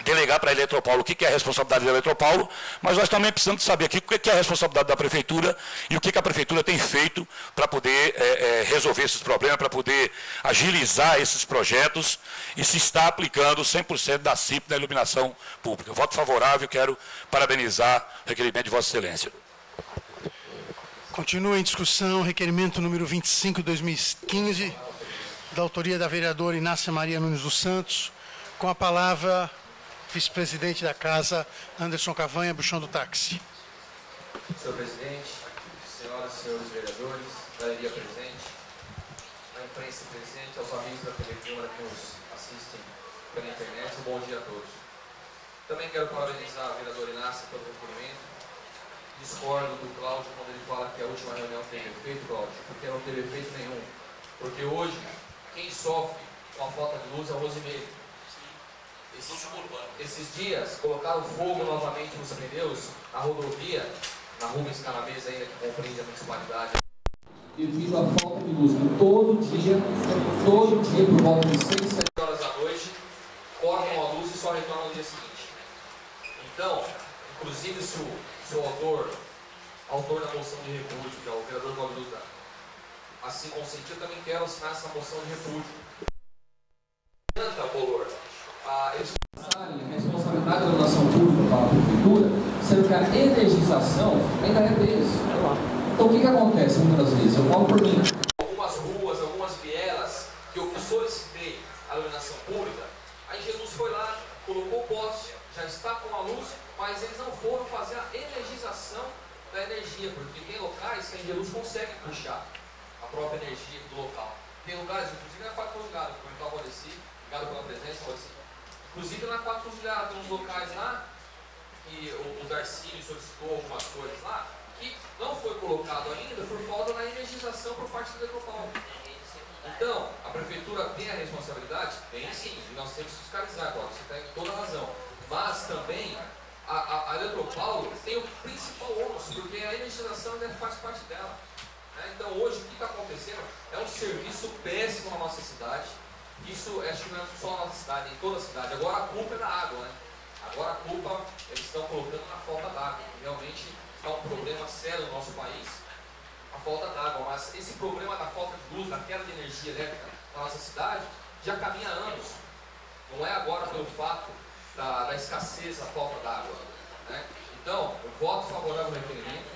Speaker 5: delegar para a Eletropaulo o que é a responsabilidade da Eletropaulo, mas nós também precisamos saber aqui o que é a responsabilidade da Prefeitura e o que a Prefeitura tem feito para poder resolver esses problemas, para poder agilizar esses projetos e se está aplicando 100% da CIP na iluminação pública. Voto favorável, quero parabenizar o requerimento de Vossa Excelência.
Speaker 1: Continua em discussão o requerimento número 25/2015, da autoria da vereadora Inácia Maria Nunes dos Santos, com a palavra vice-presidente da Casa, Anderson Cavanha, Bruxão do Táxi.
Speaker 6: Senhor presidente, senhoras e senhores vereadores, galeria presente, a imprensa presente, aos amigos da TV Câmara que nos assistem pela internet, um bom dia a todos. Também quero parabenizar a vereadora Inácia pelo requerimento. Discordo do Cláudio quando ele fala que a última reunião teve efeito, Cláudio, porque não teve efeito nenhum. Porque hoje, quem sofre com a falta de luz é o Rosimeire. Esses dias, colocaram fogo novamente nos pneus na rodovia, na Rubens Canavês, ainda que compreende a municipalidade. Devido à falta de luz, que todo dia, por volta de 6, 7 horas da noite, cortam a luz e só retornam no dia seguinte. Então, inclusive, se o autor da moção de repúdio, que é o vereador Guadalupe, assim consentir, eu também quero assinar essa moção de repúdio. Eles passarem a responsabilidade da iluminação pública para a prefeitura, sendo que a energização ainda é deles. Então o que acontece muitas vezes? Eu falo por mim. Algumas ruas, algumas vielas que eu solicitei a iluminação pública, aí Jesus foi lá, colocou o poste, já está com a luz, mas eles não foram fazer a energização da energia, porque tem locais que a Engeluz consegue puxar a própria energia do local. Tem lugares, inclusive na 4 Cruzilhadas, como então Valdeci, obrigado pela presença, Valdeci. Inclusive na 4 Cruzilhadas, tem uns locais lá, que o Darcílio solicitou algumas coisas lá, que não foi colocado ainda por falta da energização por parte do Eletropaulo. Então, a prefeitura tem a responsabilidade? Tem sim, e nós temos que fiscalizar agora, você tem toda a razão. Mas também, a Eletropaulo tem o principal ônus, porque a energização ainda faz parte dela. Então, hoje, o que está acontecendo é um serviço péssimo na nossa cidade. Isso, acho que não é só na nossa cidade, em toda a cidade. Agora a culpa é da água, né? Agora a culpa eles estão colocando na falta d'água. Realmente está um problema sério no nosso país, a falta d'água. Mas esse problema da falta de luz, da queda de energia elétrica na nossa cidade, já caminha há anos. Não é agora pelo fato da escassez, da falta d'água. Né? Então, eu voto favorável ao requerimento,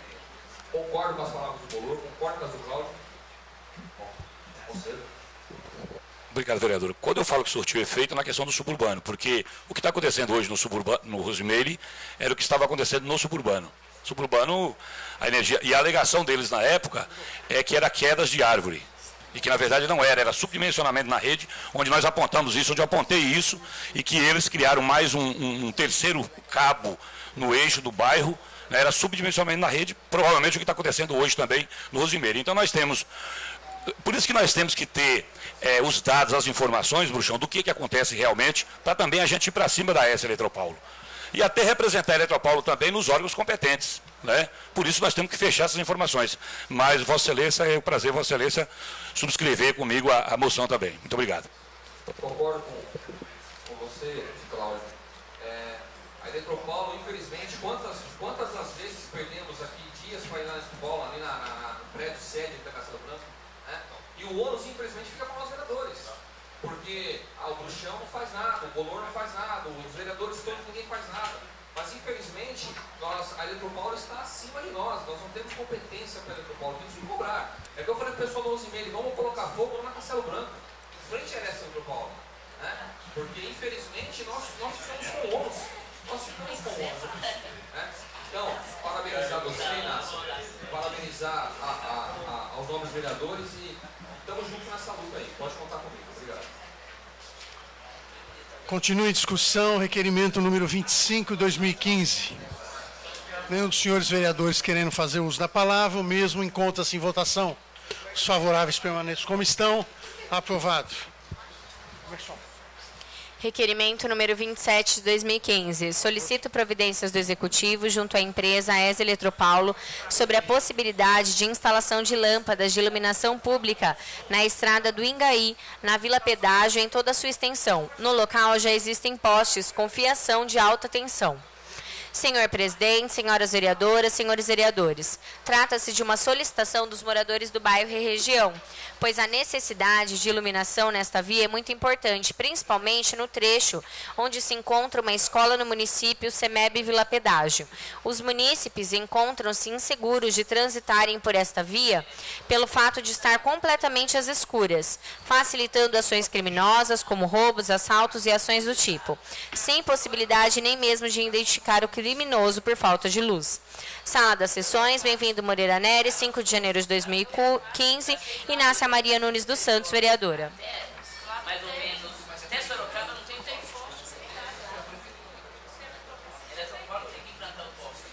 Speaker 6: concordo com as palavras do Bolor, concordo com as do Cláudio. Conselho.
Speaker 5: Obrigado, vereador. Quando eu falo que surtiu efeito, é na questão do suburbano, porque o que está acontecendo hoje no Rosimeire era o que estava acontecendo no suburbano. Suburbano, a energia, e a alegação deles na época é que era quedas de árvore, e que na verdade não era subdimensionamento na rede, onde nós apontamos isso, onde eu apontei isso, e que eles criaram mais um terceiro cabo no eixo do bairro, né, era subdimensionamento na rede, provavelmente o que está acontecendo hoje também no Rosimeire. Então nós temos, por isso que nós temos que ter os dados, as informações, Bruxão, do que acontece realmente, para também a gente ir para cima da S Eletropaulo. E até representar a Eletropaulo também nos órgãos competentes. Né? Por isso nós temos que fechar essas informações. Mas, Vossa Excelência, é um prazer, Vossa Excelência, subscrever comigo a moção também. Muito obrigado.
Speaker 6: Concordo com você, Cláudio. A Eletropaulo, infelizmente, quantas das vezes perdemos aqui dias para ir na escola, ali no prédio sede da Castelo Branco, né? E o ônus, infelizmente, fica para nós vereadores. Porque o Bruxão não faz nada, o Bolor não faz nada, os vereadores todos, ninguém faz nada. Mas, infelizmente, a Eletropaulo está acima de nós não temos competência para a Eletropaulo, temos que cobrar. É que eu falei para o pessoal do 11h30, vamos colocar fogo lá na Castelo Branco, em frente a essa Eletropaulo. Né? Porque, infelizmente, nós ficamos com ônus. Nós ficamos com ônus. Né? Então, parabenizar você, Inácio, parabenizar aos novos vereadores e estamos juntos nessa luta aí. Pode contar comigo. Obrigado.
Speaker 1: Continua em discussão, requerimento número 25/2015. Nenhum dos senhores vereadores querendo fazer uso da palavra, o mesmo encontra-se em votação. Os favoráveis permaneçam como estão. Aprovado.
Speaker 2: Requerimento número 27 de 2015. Solicito providências do Executivo junto à empresa AES Eletropaulo sobre a possibilidade de instalação de lâmpadas de iluminação pública na estrada do Ingaí, na Vila Pedágio, em toda a sua extensão. No local já existem postes com fiação de alta tensão. Senhor presidente, senhoras vereadoras, senhores vereadores, trata-se de uma solicitação dos moradores do bairro e região, pois a necessidade de iluminação nesta via é muito importante, principalmente no trecho onde se encontra uma escola no município, CEMEB Vila Pedágio. Os munícipes encontram-se inseguros de transitarem por esta via pelo fato de estar completamente às escuras, facilitando ações criminosas como roubos, assaltos e ações do tipo, sem possibilidade nem mesmo de identificar o criminoso por falta de luz. Sala das Sessões, bem-vindo Moreira Nery, 5 de janeiro de 2015, Inácia Maria Nunes dos Santos, vereadora.
Speaker 7: Mais ou menos, até Sorocaba não tem tempo. Eletropaulo tem que implantar o posto.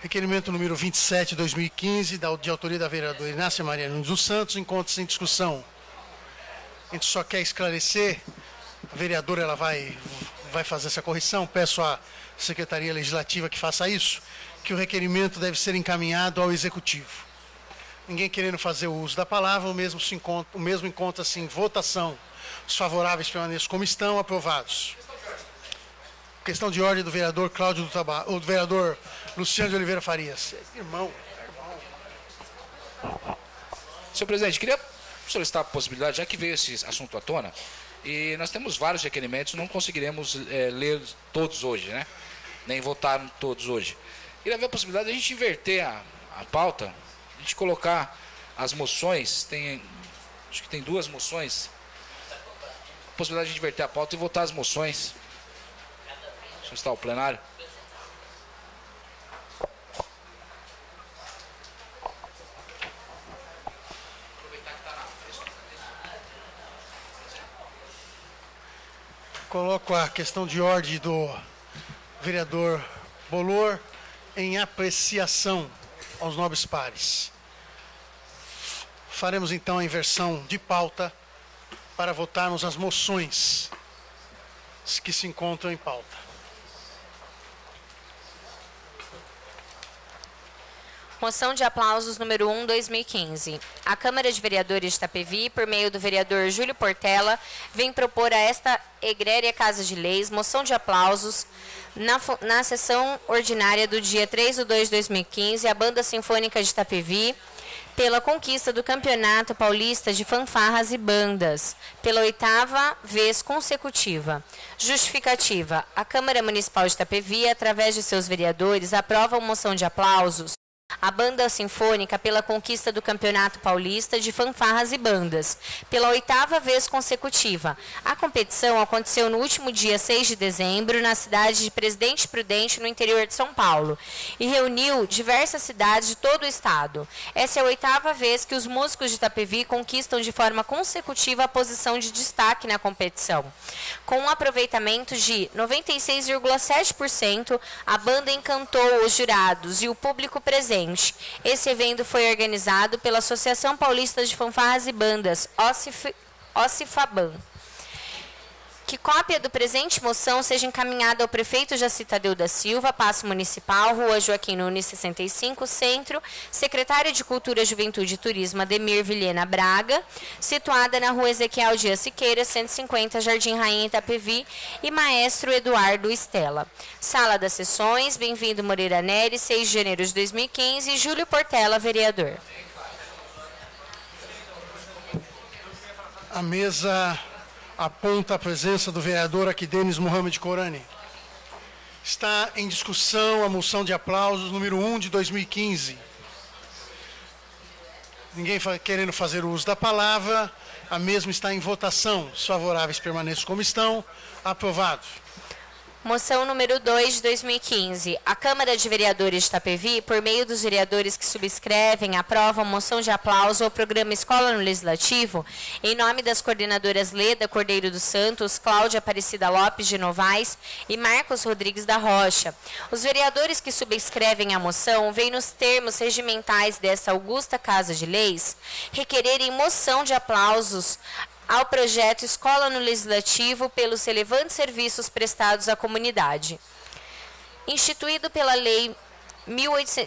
Speaker 1: Requerimento número 27/2015, de autoria da vereadora Inácia Maria Nunes dos Santos, encontra-se em discussão. A gente só quer esclarecer, a vereadora ela vai fazer essa correção, peço à Secretaria Legislativa que faça isso, que o requerimento deve ser encaminhado ao Executivo. Ninguém querendo fazer o uso da palavra, o mesmo encontra-se em votação. Os favoráveis permaneçam como estão, aprovados. Questão de ordem do vereador Cláudio do Tabar, ou do vereador Luciano de Oliveira Farias. Irmão.
Speaker 4: Senhor presidente, queria solicitar a possibilidade, já que veio esse assunto à tona, e nós temos vários requerimentos, não conseguiremos ler todos hoje, né? Nem votar todos hoje. Queria ver a possibilidade de a gente inverter a pauta, a gente colocar as moções, acho que tem 2 moções, a possibilidade de inverter a pauta e votar as moções. Deixa eu estar o plenário.
Speaker 1: Coloco a questão de ordem do vereador Bolor em apreciação aos nobres pares. Faremos então a inversão de pauta para votarmos as moções que se encontram em pauta.
Speaker 2: Moção de aplausos número 1/2015. A Câmara de Vereadores de Itapevi, por meio do vereador Júlio Portela, vem propor a esta egréria Casa de Leis moção de aplausos na sessão ordinária do dia 3/2/2015, a Banda Sinfônica de Itapevi, pela conquista do Campeonato Paulista de Fanfarras e Bandas, pela 8ª vez consecutiva. Justificativa. A Câmara Municipal de Itapevi, através de seus vereadores, aprova a moção de aplausos a Banda Sinfônica pela conquista do Campeonato Paulista de Fanfarras e Bandas, pela 8ª vez consecutiva. A competição aconteceu no último dia 6 de dezembro, na cidade de Presidente Prudente, no interior de São Paulo, e reuniu diversas cidades de todo o estado. Essa é a 8ª vez que os músicos de Itapevi conquistam de forma consecutiva a posição de destaque na competição. Com um aproveitamento de 96,7%, a banda encantou os jurados e o público presente. Esse evento foi organizado pela Associação Paulista de Fanfarras e Bandas, OCFABAN, que cópia do presente moção seja encaminhada ao prefeito Jaci Tadeu da Silva, Paço Municipal, Rua Joaquim Nunes, 65, Centro, secretário de Cultura, Juventude e Turismo, Ademir Vilhena Braga, situada na Rua Ezequiel Dias Siqueira, 150, Jardim Rainha Itapevi, e maestro Eduardo Estela. Sala das Sessões, bem-vindo Moreira Nery, 6 de janeiro de 2015, Júlio Portela, vereador.
Speaker 1: A mesa aponta a presença do vereador Aquidenes Mohamed Corani. Está em discussão a moção de aplausos número 1 de 2015. Ninguém querendo fazer uso da palavra, a mesma está em votação. Os favoráveis permaneçam como estão. Aprovado.
Speaker 2: Moção número 2 de 2015. A Câmara de Vereadores de Itapevi, por meio dos vereadores que subscrevem, aprova a moção de aplauso ao programa Escola no Legislativo, em nome das coordenadoras Leda Cordeiro dos Santos, Cláudia Aparecida Lopes de Novaes e Marcos Rodrigues da Rocha. Os vereadores que subscrevem a moção veem nos termos regimentais desta augusta Casa de Leis requererem moção de aplausos ao projeto Escola no Legislativo pelos relevantes serviços prestados à comunidade. Instituído pela Lei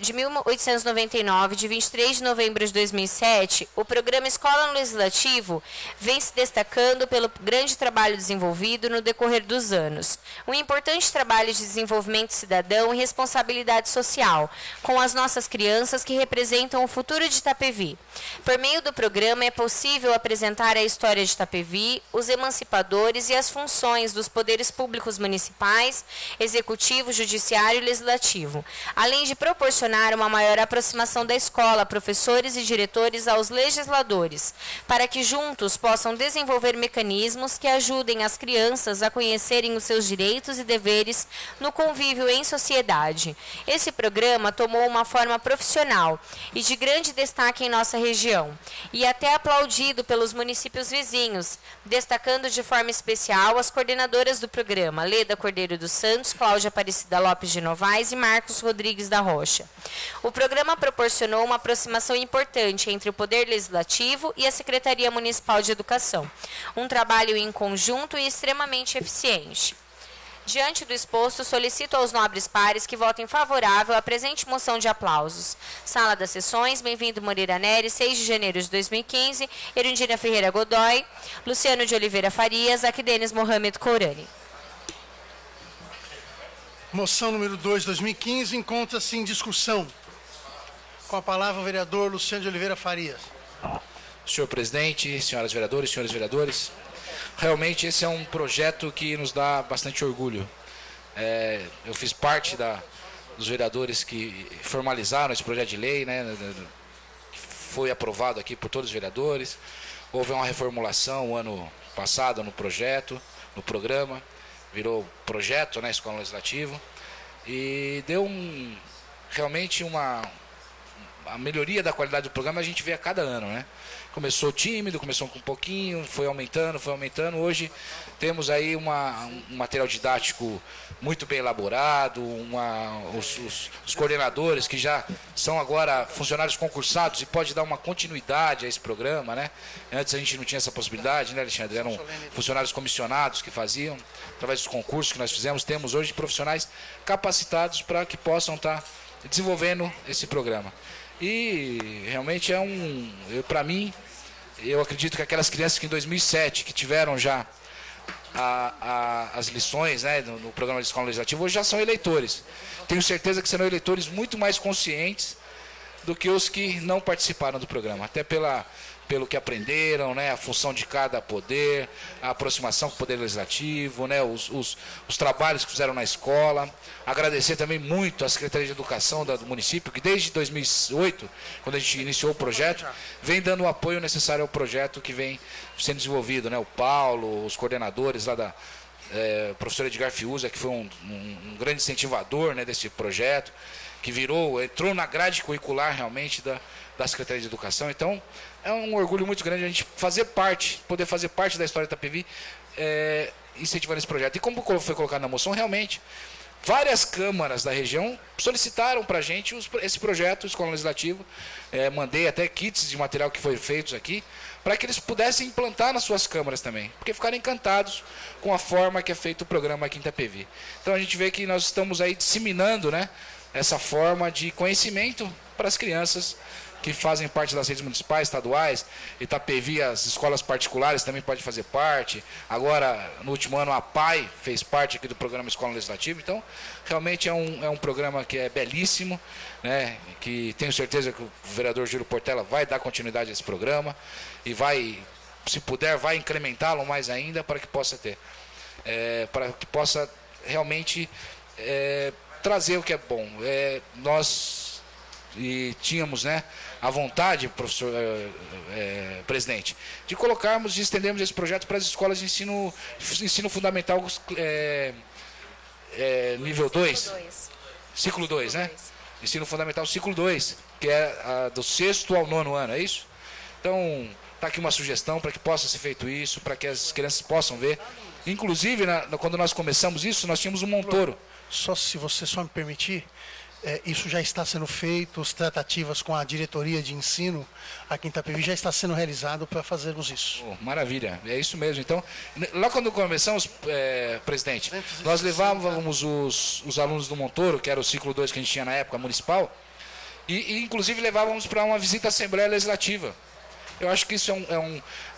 Speaker 2: de 1899, de 23 de novembro de 2007, o programa Escola no Legislativo vem se destacando pelo grande trabalho desenvolvido no decorrer dos anos. Um importante trabalho de desenvolvimento cidadão e responsabilidade social, com as nossas crianças que representam o futuro de Itapevi. Por meio do programa é possível apresentar a história de Itapevi, os emancipadores e as funções dos poderes públicos municipais, executivo, judiciário e legislativo, além de proporcionar uma maior aproximação da escola, professores e diretores aos legisladores, para que juntos possam desenvolver mecanismos que ajudem as crianças a conhecerem os seus direitos e deveres no convívio em sociedade. Esse programa tomou uma forma profissional e de grande destaque em nossa região, e até aplaudido pelos municípios vizinhos, destacando de forma especial as coordenadoras do programa, Leda Cordeiro dos Santos, Cláudia Aparecida Lopes de Novaes e Marcos Rodrigues da Rocha. O programa proporcionou uma aproximação importante entre o Poder Legislativo e a Secretaria Municipal de Educação, um trabalho em conjunto e extremamente eficiente. Diante do exposto, solicito aos nobres pares que votem favorável à presente moção de aplausos. Sala das Sessões, bem-vindo Moreira Nery, 6 de janeiro de 2015, Erundina Ferreira Godoy, Luciano de Oliveira Farias, Aquidenes Mohamed Corani.
Speaker 1: Moção número 2 de 2015 encontra-se em discussão. Com a palavra o vereador Luciano de Oliveira Farias.
Speaker 4: Senhor presidente, senhoras vereadoras, senhores vereadores, realmente esse é um projeto que nos dá bastante orgulho. Eu fiz parte dos vereadores que formalizaram esse projeto de lei, né, que foi aprovado aqui por todos os vereadores. Houve uma reformulação ano passado no projeto, no programa, virou projeto, né, Escola Legislativo, e deu realmente a melhoria da qualidade do programa a gente vê a cada ano, né? Começou tímido, começou com um pouquinho, foi aumentando. Hoje temos aí um material didático muito bem elaborado, os coordenadores que já são agora funcionários concursados e pode dar uma continuidade a esse programa, né? Antes a gente não tinha essa possibilidade, né, Alexandre? Eram funcionários comissionados que faziam, através dos concursos que nós fizemos. Temos hoje profissionais capacitados para que possam estar desenvolvendo esse programa. E realmente para mim, eu acredito que aquelas crianças que em 2007, que tiveram já as lições, né, no programa de escola legislativa, hoje já são eleitores. Tenho certeza que serão eleitores muito mais conscientes do que os que não participaram do programa, até pelo que aprenderam, né, a função de cada poder, a aproximação com o Poder Legislativo, né, os trabalhos que fizeram na escola. Agradecer também muito à Secretaria de Educação do município, que desde 2008, quando a gente iniciou o projeto, vem dando o apoio necessário ao projeto que vem sendo desenvolvido, né, o Paulo, os coordenadores lá o professor Edgar Fiuza, que foi um grande incentivador, né, desse projeto, que entrou na grade curricular realmente da Secretaria de Educação. Então, é um orgulho muito grande a gente poder fazer parte da história da Itapevi, incentivando esse projeto. E como foi colocado na moção, realmente, várias câmaras da região solicitaram para a gente esse projeto Escola Legislativa. Mandei até kits de material que foi feito aqui, para que eles pudessem implantar nas suas câmaras também, porque ficaram encantados com a forma que é feito o programa aqui em Itapevi. Então a gente vê que nós estamos aí disseminando, né, essa forma de conhecimento para as crianças que fazem parte das redes municipais, estaduais. Itapevi, as escolas particulares também podem fazer parte. Agora, no último ano, a PAI fez parte aqui do programa Escola Legislativa. Então, realmente é um programa que é belíssimo, né? Que tenho certeza que o vereador Júlio Portela vai dar continuidade a esse programa e vai, se puder, vai incrementá-lo mais ainda para que possa ter, para que possa realmente trazer o que é bom. Nós tínhamos, né, a vontade, professor presidente, de colocarmos e estendermos esse projeto para as escolas de ensino fundamental nível 2, ciclo 2, né? Ensino fundamental ciclo 2, que é do 6º ao 9º ano, é isso? Então, está aqui uma sugestão para que possa ser feito isso, para que as crianças possam ver. Inclusive, quando nós começamos isso, nós tínhamos um Montoro.
Speaker 1: Só se você só me permitir, isso já está sendo feito, as tratativas com a diretoria de ensino aqui em Itapevi já está sendo realizado para fazermos isso.
Speaker 4: Maravilha, é isso mesmo. Então, lá quando começamos, presidente, nós levávamos os alunos do Montoro, que era o ciclo 2 que a gente tinha na época, municipal, e inclusive levávamos para uma visita à Assembleia Legislativa. Eu acho que isso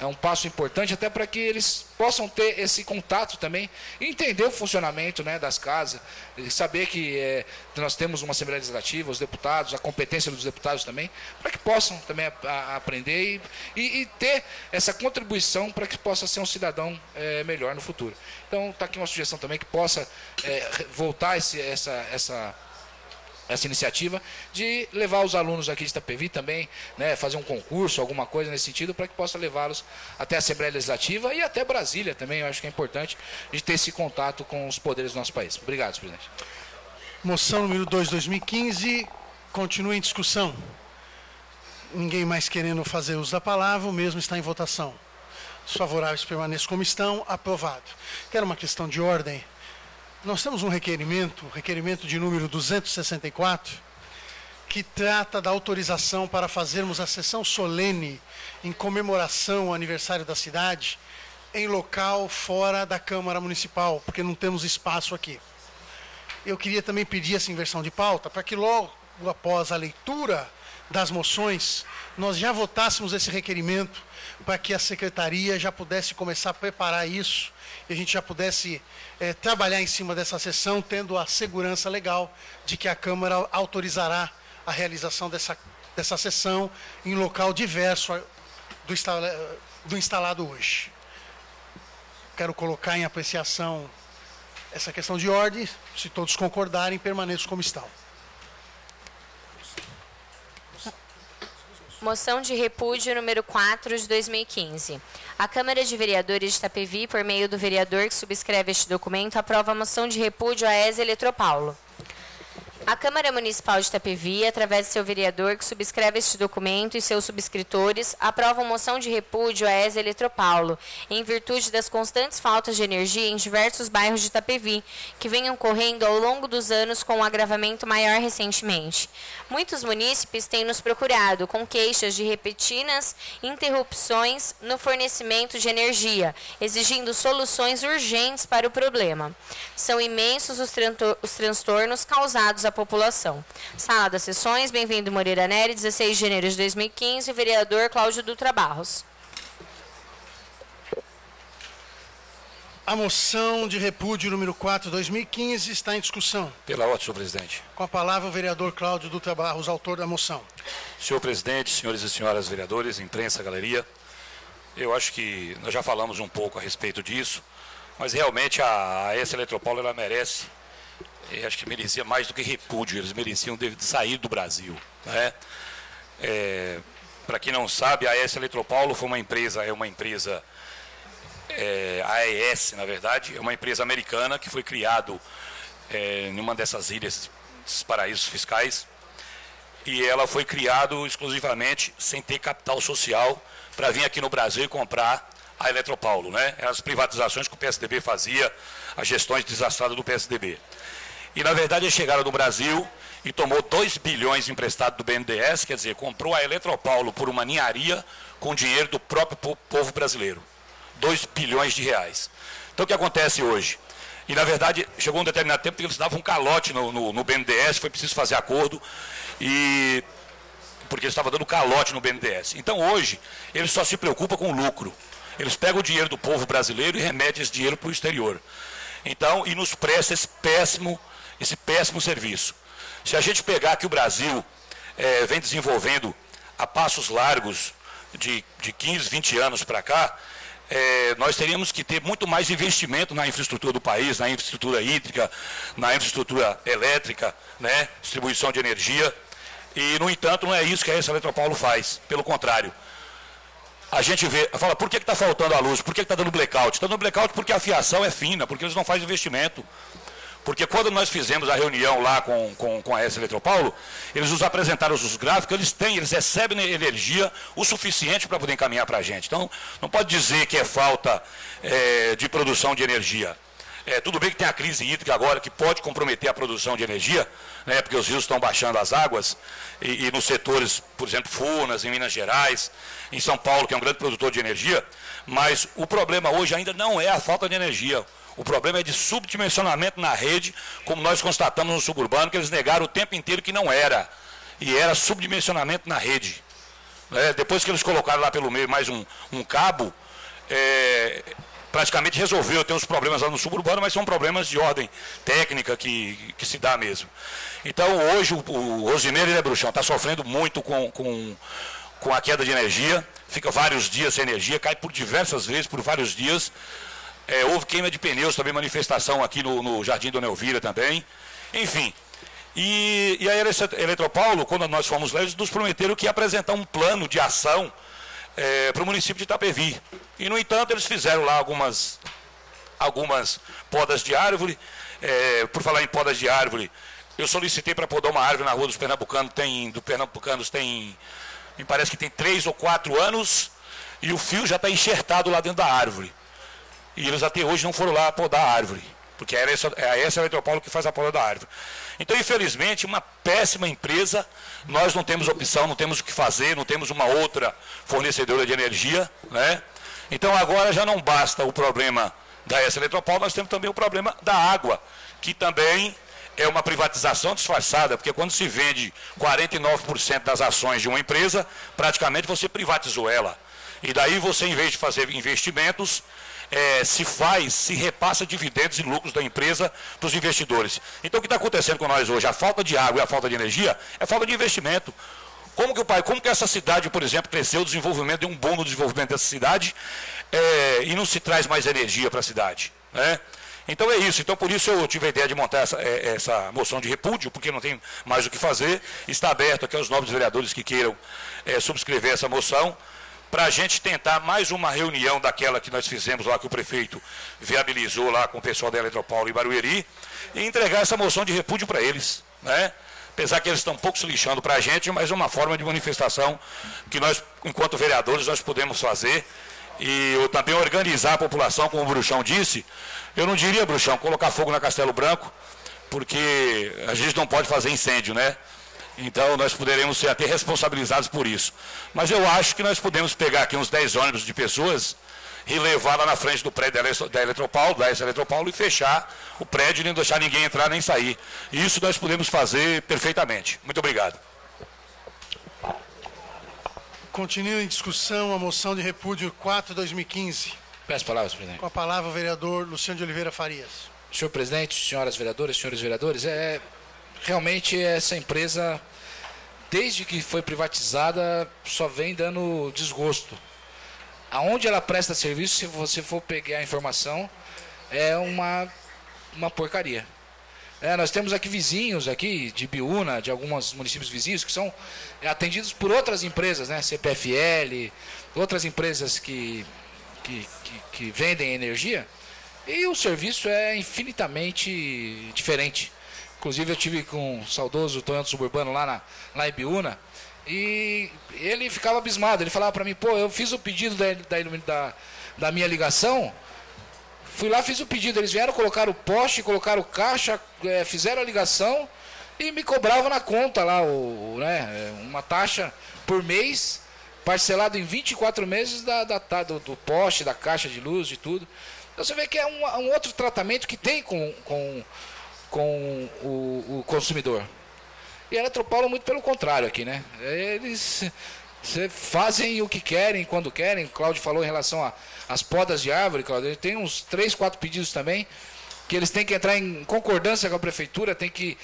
Speaker 4: é um passo importante, até para que eles possam ter esse contato também, e entender o funcionamento, né, das casas, e saber que nós temos uma Assembleia Legislativa, os deputados, a competência dos deputados também, para que possam também aprender e ter essa contribuição para que possa ser um cidadão melhor no futuro. Então, está aqui uma sugestão também que possa voltar essa iniciativa de levar os alunos aqui de Itapevi também, né, fazer um concurso, alguma coisa nesse sentido, para que possa levá-los até a Assembleia Legislativa e até Brasília também. Eu acho que é importante a gente ter esse contato com os poderes do nosso país. Obrigado, presidente.
Speaker 1: Moção número 2/2015, continua em discussão. Ninguém mais querendo fazer uso da palavra, o mesmo está em votação. Os favoráveis permaneçam como estão, aprovado. Quero uma questão de ordem. Nós temos um requerimento de número 264, que trata da autorização para fazermos a sessão solene em comemoração ao aniversário da cidade em local fora da Câmara Municipal, porque não temos espaço aqui. Eu queria também pedir essa inversão de pauta para que logo após a leitura das moções, nós já votássemos esse requerimento para que a Secretaria já pudesse começar a preparar isso e a gente já pudesse trabalhar em cima dessa sessão, tendo a segurança legal de que a Câmara autorizará a realização dessa sessão em local diverso do instalado hoje. Quero colocar em apreciação essa questão de ordem. Se todos concordarem, permaneçam como estão.
Speaker 2: Moção de repúdio número 4 de 2015. A Câmara de Vereadores de Itapevi, por meio do vereador que subscreve este documento, aprova a moção de repúdio a ESA Eletropaulo. A Câmara Municipal de Itapevi, através de seu vereador que subscreve este documento e seus subscritores, aprovam moção de repúdio a ESA Eletropaulo, em virtude das constantes faltas de energia em diversos bairros de Itapevi, que vêm ocorrendo ao longo dos anos com um agravamento maior recentemente. Muitos munícipes têm nos procurado com queixas de repetidas interrupções no fornecimento de energia, exigindo soluções urgentes para o problema. São imensos os transtornos causados à população. Sala das Sessões, Bem-vindo Moreira Nery, 16 de janeiro de 2015, vereador Cláudio Dutra Barros.
Speaker 1: A moção de repúdio número 4, 2015, está em discussão.
Speaker 5: Pela ordem, senhor presidente.
Speaker 1: Com a palavra o vereador Cláudio Dutra Barros, autor da moção.
Speaker 5: Senhor presidente, senhores e senhoras vereadores, imprensa, galeria, eu acho que nós já falamos um pouco a respeito disso, mas realmente a ESA Eletropaulo ela merece, acho que merecia mais do que repúdio, eles mereciam de sair do Brasil, né? Para quem não sabe, a ESA Eletropaulo foi uma empresa, a AES, na verdade, é uma empresa americana que foi criada em uma dessas ilhas, esses paraísos fiscais, e ela foi criada exclusivamente sem ter capital social para vir aqui no Brasil e comprar a Eletropaulo, né? As privatizações que o PSDB fazia, as gestões desastradas do PSDB. E, na verdade, eles chegaram no Brasil e tomou 2 bilhões emprestado do BNDES, quer dizer, comprou a Eletropaulo por uma ninharia com dinheiro do próprio povo brasileiro. 2 bilhões de reais. Então, o que acontece hoje? E, na verdade, chegou um determinado tempo que eles davam um calote no BNDES, foi preciso fazer acordo, porque eles estavam dando calote no BNDES. Então, hoje, eles só se preocupam com o lucro. Eles pegam o dinheiro do povo brasileiro e remetem esse dinheiro para o exterior. Então, e nos presta esse péssimo serviço. Se a gente pegar que o Brasil vem desenvolvendo a passos largos de 15, 20 anos para cá, nós teríamos que ter muito mais investimento na infraestrutura do país, na infraestrutura hídrica, na infraestrutura elétrica, né, distribuição de energia. E, no entanto, não é isso que a Eletropaulo faz. Pelo contrário. A gente fala, por que está faltando a luz? Por que está dando blackout? Está dando blackout porque a fiação é fina, porque eles não fazem investimento. Porque quando nós fizemos a reunião lá com a Eletropaulo, eles nos apresentaram os gráficos, eles recebem energia o suficiente para poder encaminhar para a gente. Então, não pode dizer que é falta de produção de energia. Tudo bem que tem a crise hídrica agora, que pode comprometer a produção de energia, né, porque os rios estão baixando as águas, e nos setores, por exemplo, Furnas, em Minas Gerais, em São Paulo, que é um grande produtor de energia, mas o problema hoje ainda não é a falta de energia. O problema é de subdimensionamento na rede, como nós constatamos no suburbano, que eles negaram o tempo inteiro que não era. E era subdimensionamento na rede. Depois que eles colocaram lá pelo meio mais um cabo, praticamente resolveu ter os problemas lá no suburbano, mas são problemas de ordem técnica que se dá mesmo. Então, hoje, o Rosimeiro, né, Bruxão, está sofrendo muito com a queda de energia, fica vários dias sem energia, cai por diversas vezes, por vários dias. Houve queima de pneus, também manifestação aqui no Jardim Dona Elvira também. Enfim, e a Eletropaulo, quando nós fomos lá, eles nos prometeram que ia apresentar um plano de ação para o município de Itapevi. E, no entanto, eles fizeram lá algumas podas de árvore. Por falar em podas de árvore, eu solicitei para podar uma árvore na rua dos Pernambucanos, me parece que tem 3 ou 4 anos, e o fio já está enxertado lá dentro da árvore. E eles até hoje não foram lá podar a árvore, porque é essa Eletropaulo que faz a poda da árvore. Então, infelizmente, uma péssima empresa, nós não temos opção, não temos o que fazer, não temos uma outra fornecedora de energia, né? Então, agora já não basta o problema da Eletropaulo, nós temos também o problema da água, que também é uma privatização disfarçada, porque quando se vende 49% das ações de uma empresa, praticamente você privatizou ela. E daí você, em vez de fazer investimentos, se repassa dividendos e lucros da empresa para os investidores. Então, o que está acontecendo com nós hoje? A falta de água e a falta de energia é falta de investimento. Como que essa cidade, por exemplo, cresceu o desenvolvimento, deu um boom no desenvolvimento dessa cidade e não se traz mais energia para a cidade, né? Então é isso. Então, por isso eu tive a ideia de montar essa moção de repúdio, porque não tem mais o que fazer. Está aberto aqui aos nobres vereadores que queiram subscrever essa moção, para a gente tentar mais uma reunião daquela que nós fizemos lá, que o prefeito viabilizou lá com o pessoal da Eletropaulo e Barueri, e entregar essa moção de repúdio para eles, né? Apesar que eles estão um pouco se lixando para a gente, mas é uma forma de manifestação que nós, enquanto vereadores, nós podemos fazer. E eu também organizar a população, como o Bruxão disse. Eu não diria, Bruxão, colocar fogo na Castelo Branco, porque a gente não pode fazer incêndio, né? Então, nós poderemos ser até responsabilizados por isso. Mas eu acho que nós podemos pegar aqui uns 10 ônibus de pessoas e levar lá na frente do prédio da Eletropaulo e fechar o prédio e não deixar ninguém entrar nem sair. Isso nós podemos fazer perfeitamente. Muito obrigado.
Speaker 1: Continua em discussão a moção de repúdio 4/2015.
Speaker 4: Peço palavras, presidente.
Speaker 1: Com a palavra o vereador Luciano de Oliveira Farias.
Speaker 4: Senhor presidente, senhoras vereadoras, senhores vereadores, realmente essa empresa, desde que foi privatizada, só vem dando desgosto. Aonde ela presta serviço, se você for pegar a informação, é uma porcaria. Nós temos aqui vizinhos aqui de Biúna, de alguns municípios vizinhos, que são atendidos por outras empresas, né? CPFL, outras empresas que vendem energia, e o serviço é infinitamente diferente. Inclusive eu tive com o saudoso Tonhão Suburbano lá em Biúna, e ele ficava abismado. Ele falava para mim, pô, eu fiz o pedido da minha ligação Fui lá, fiz o pedido, eles vieram, colocaram o poste, colocaram o caixa, fizeram a ligação e me cobravam na conta lá, uma taxa por mês, parcelado em 24 meses do poste, da caixa de luz, de tudo. Então você vê que é um outro tratamento que tem com o consumidor. E a Eletropaulo muito pelo contrário aqui, né? Eles fazem o que querem, quando querem. O Cláudio falou em relação às podas de árvore, Cláudio. Tem uns 3, 4 pedidos também, que eles têm que entrar em concordância com a prefeitura, tem que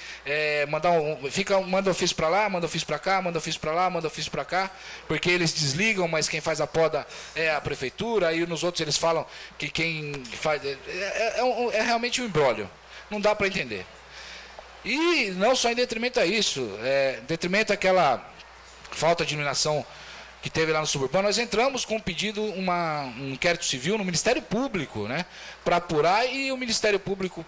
Speaker 4: manda ofício para lá, manda ofício para cá, manda ofício para lá, manda ofício para cá, porque eles desligam, mas quem faz a poda é a prefeitura, aí nos outros eles falam que quem faz... É realmente um imbróglio, não dá para entender. E não só em detrimento a isso, em detrimento àquela falta de iluminação que teve lá no suburbano, nós entramos com um pedido, um inquérito civil no Ministério Público, né, para apurar, e o Ministério Público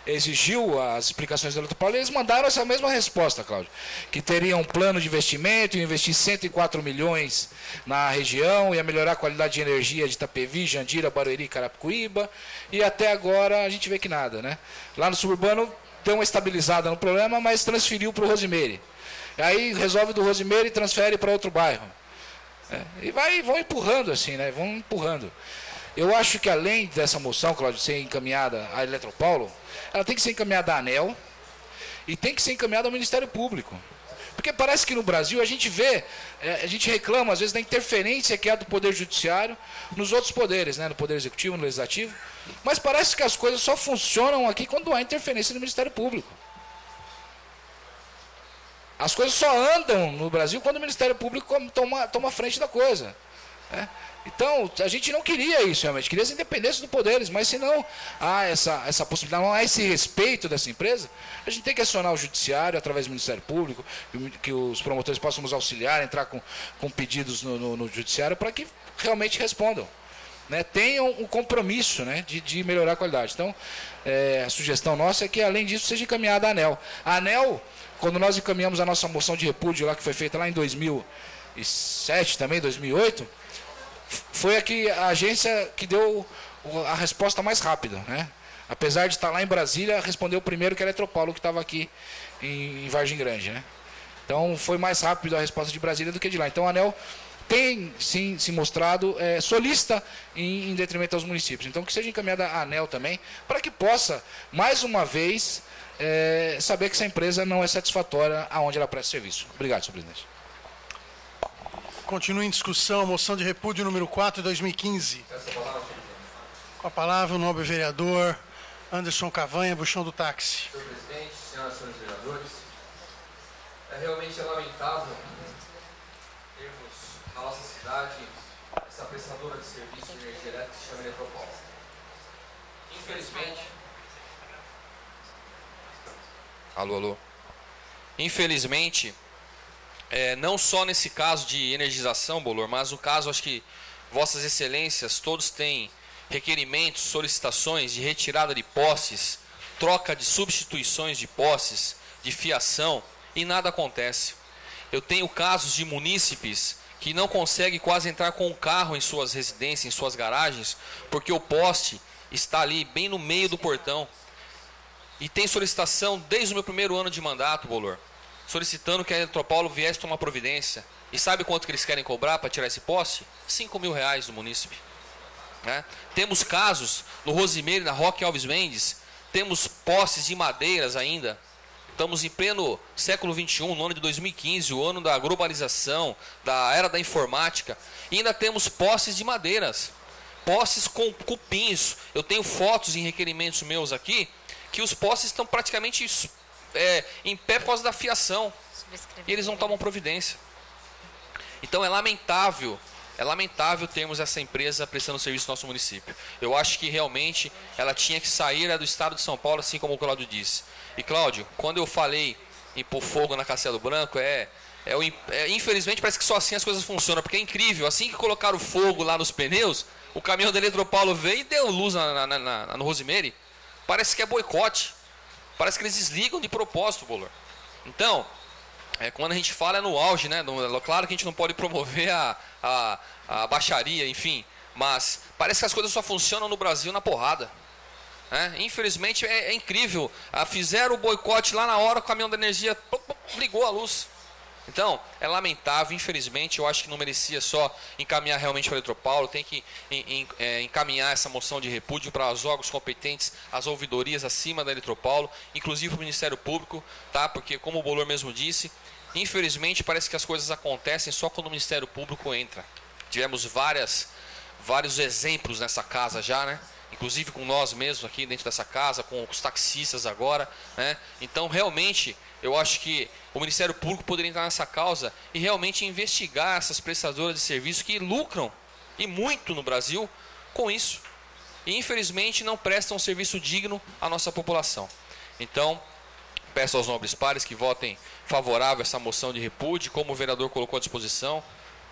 Speaker 4: exigiu as explicações da Eletropaulo, e eles mandaram essa mesma resposta, Cláudio, que teria um plano de investimento, investir 104 milhões na região, ia melhorar a qualidade de energia de Itapevi, Jandira, Barueri, Carapicuíba, e até agora a gente vê que nada, né? Lá no suburbano deu uma estabilizada no problema, mas transferiu para o Rosemary. Aí resolve do Rosemary e transfere para outro bairro. E vão empurrando assim, né? Vão empurrando. Eu acho que além dessa moção, Cláudio, ser encaminhada à Eletropaulo, ela tem que ser encaminhada à ANEEL e tem que ser encaminhada ao Ministério Público. Porque parece que no Brasil a gente vê, a gente reclama às vezes da interferência que há do Poder Judiciário nos outros poderes, né? No Poder Executivo, no Legislativo. Mas parece que as coisas só funcionam aqui quando há interferência do Ministério Público. As coisas só andam no Brasil quando o Ministério Público toma frente da coisa. Né? Então, a gente não queria isso realmente, queria essa independência dos poderes, mas se não há essa possibilidade, não há esse respeito dessa empresa, a gente tem que acionar o Judiciário através do Ministério Público, que os promotores possam nos auxiliar, entrar com pedidos no Judiciário para que realmente respondam. Né, tenham um compromisso, né, de melhorar a qualidade. Então, a sugestão nossa é que, além disso, seja encaminhada à ANEEL. A ANEEL, quando nós encaminhamos a nossa moção de repúdio lá, que foi feita lá em 2007, também, 2008, foi a agência que deu a resposta mais rápida. Né? Apesar de estar lá em Brasília, respondeu primeiro que a Eletropaulo, que estava aqui em Vargem Grande. Né? Então, foi mais rápido a resposta de Brasília do que de lá. Então, a ANEEL tem, sim, se mostrado solícita em detrimento aos municípios. Então, que seja encaminhada a ANEEL também, para que possa, mais uma vez, saber que essa empresa não é satisfatória aonde ela presta serviço. Obrigado, senhor presidente.
Speaker 1: Continua em discussão, moção de repúdio número 4, 2015. Com a palavra o nobre vereador Anderson Cavanha, Buchão do Táxi.
Speaker 6: Senhor presidente, senhoras e senhores vereadores, é realmente lamentável termos na nossa cidade essa prestadora de serviço de energia elétrica que se chama Eletropaulo. Infelizmente... Alô. Infelizmente, não só nesse caso de energização, Bolor, mas no caso, acho que Vossas Excelências todos têm requerimentos, solicitações de retirada de postes, troca de substituições de postes, de fiação, e nada acontece. Eu tenho casos de munícipes que não conseguem quase entrar com o carro em suas residências, em suas garagens, porque o poste está ali bem no meio do portão. E tem solicitação desde o meu primeiro ano de mandato, Bolor, solicitando que a Eletropaulo viesse tomar providência. E sabe quanto que eles querem cobrar para tirar esse poste? R$5.000 do munícipe. Né? Temos casos no Rosemary, na Roque Alves Mendes, temos postes de madeiras ainda. Estamos em pleno século XXI, no ano de 2015, o ano da globalização, da era da informática. E ainda temos postes de madeiras, postes com cupins. Eu tenho fotos em requerimentos meus aqui, que os postes estão praticamente em pé por causa da fiação. E eles não tomam providência. Então é lamentável termos essa empresa prestando serviço no nosso município. Eu acho que realmente ela tinha que sair do estado de São Paulo, assim como o Cláudio disse. E Cláudio, quando eu falei em pôr fogo na Castelo Branco, infelizmente parece que só assim as coisas funcionam, porque é incrível, assim que colocaram fogo lá nos pneus, o caminhão da Eletropaulo veio e deu luz no Rosemary. Parece que é boicote, parece que eles desligam de propósito, Bolor. Então, quando a gente fala é no auge, né? Claro que a gente não pode promover a baixaria, enfim, mas parece que as coisas só funcionam no Brasil na porrada.
Speaker 8: Infelizmente é incrível. Fizeram o boicote lá na hora, o caminhão da energia ligou a luz. Então, é lamentável, infelizmente, eu acho que não merecia só encaminhar realmente para a Eletropaulo, tem que encaminhar essa moção de repúdio para os órgãos competentes, as ouvidorias acima da Eletropaulo, inclusive para o Ministério Público, tá? Porque, como o Bolor mesmo disse, infelizmente parece que as coisas acontecem só quando o Ministério Público entra. Tivemos vários exemplos nessa casa já, né? Inclusive com nós mesmos aqui dentro dessa casa, com os taxistas agora, né? Então, realmente, eu acho que o Ministério Público poderia entrar nessa causa e realmente investigar essas prestadoras de serviço que lucram, e muito no Brasil, com isso. E, infelizmente, não prestam um serviço digno à nossa população. Então, peço aos nobres pares que votem favorável a essa moção de repúdio, como o vereador colocou à disposição.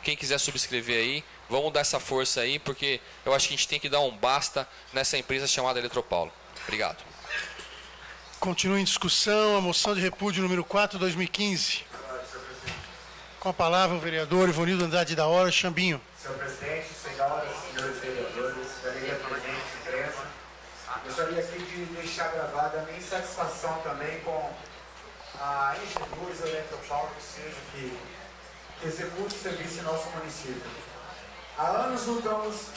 Speaker 8: Quem quiser subscrever aí, vamos dar essa força aí, porque eu acho que a gente tem que dar um basta nessa empresa chamada Eletropaulo. Obrigado.
Speaker 1: Continua em discussão a moção de repúdio número 4, 2015. Com a palavra o vereador Ivonildo Andrade da Hora, Chambinho.
Speaker 9: Senhor presidente, senhoras e senhores vereadores, galeria presente, imprensa, gostaria aqui de deixar gravada a minha insatisfação também com a Engenheiros Eletropaulo, que seja que execute o serviço em nosso município. Há anos lutamos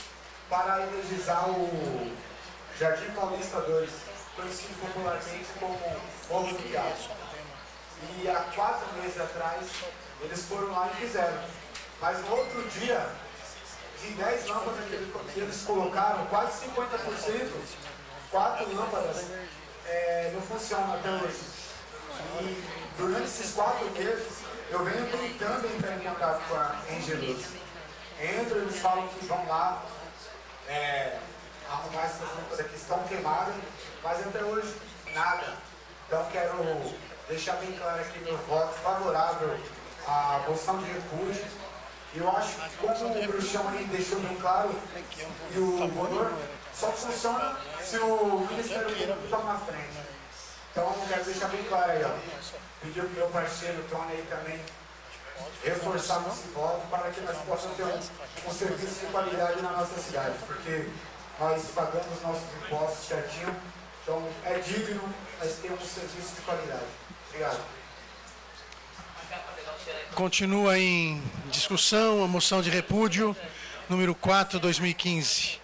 Speaker 9: para energizar o Jardim Paulista 2, conhecido popularmente como Morro do Diabo. E há 4 meses atrás, eles foram lá e fizeram. Mas no outro dia, de 10 lâmpadas que eles colocaram, quase 50%, 4 lâmpadas não funcionam até hoje. E durante esses 4 meses, eu venho tentando entrar em contato com a Engeluz. Entro, eles falam que vão lá arrumar essas lâmpadas que estão queimadas, mas até hoje nada. Então quero deixar bem claro aqui meu voto favorável à moção de repúdio. Eu acho que, como o Bruxão aí deixou bem claro, e o valor só funciona se o Ministério Público toma na frente. Então eu quero deixar bem claro aí, ó. Pedir para o meu parceiro Tony aí também reforçar esse voto para que nós possamos ter um serviço de qualidade na nossa cidade, porque nós pagamos nossos impostos certinho, então é digno nós termos um serviço de qualidade. Obrigado.
Speaker 1: Continua em discussão a moção de repúdio número 4, 2015.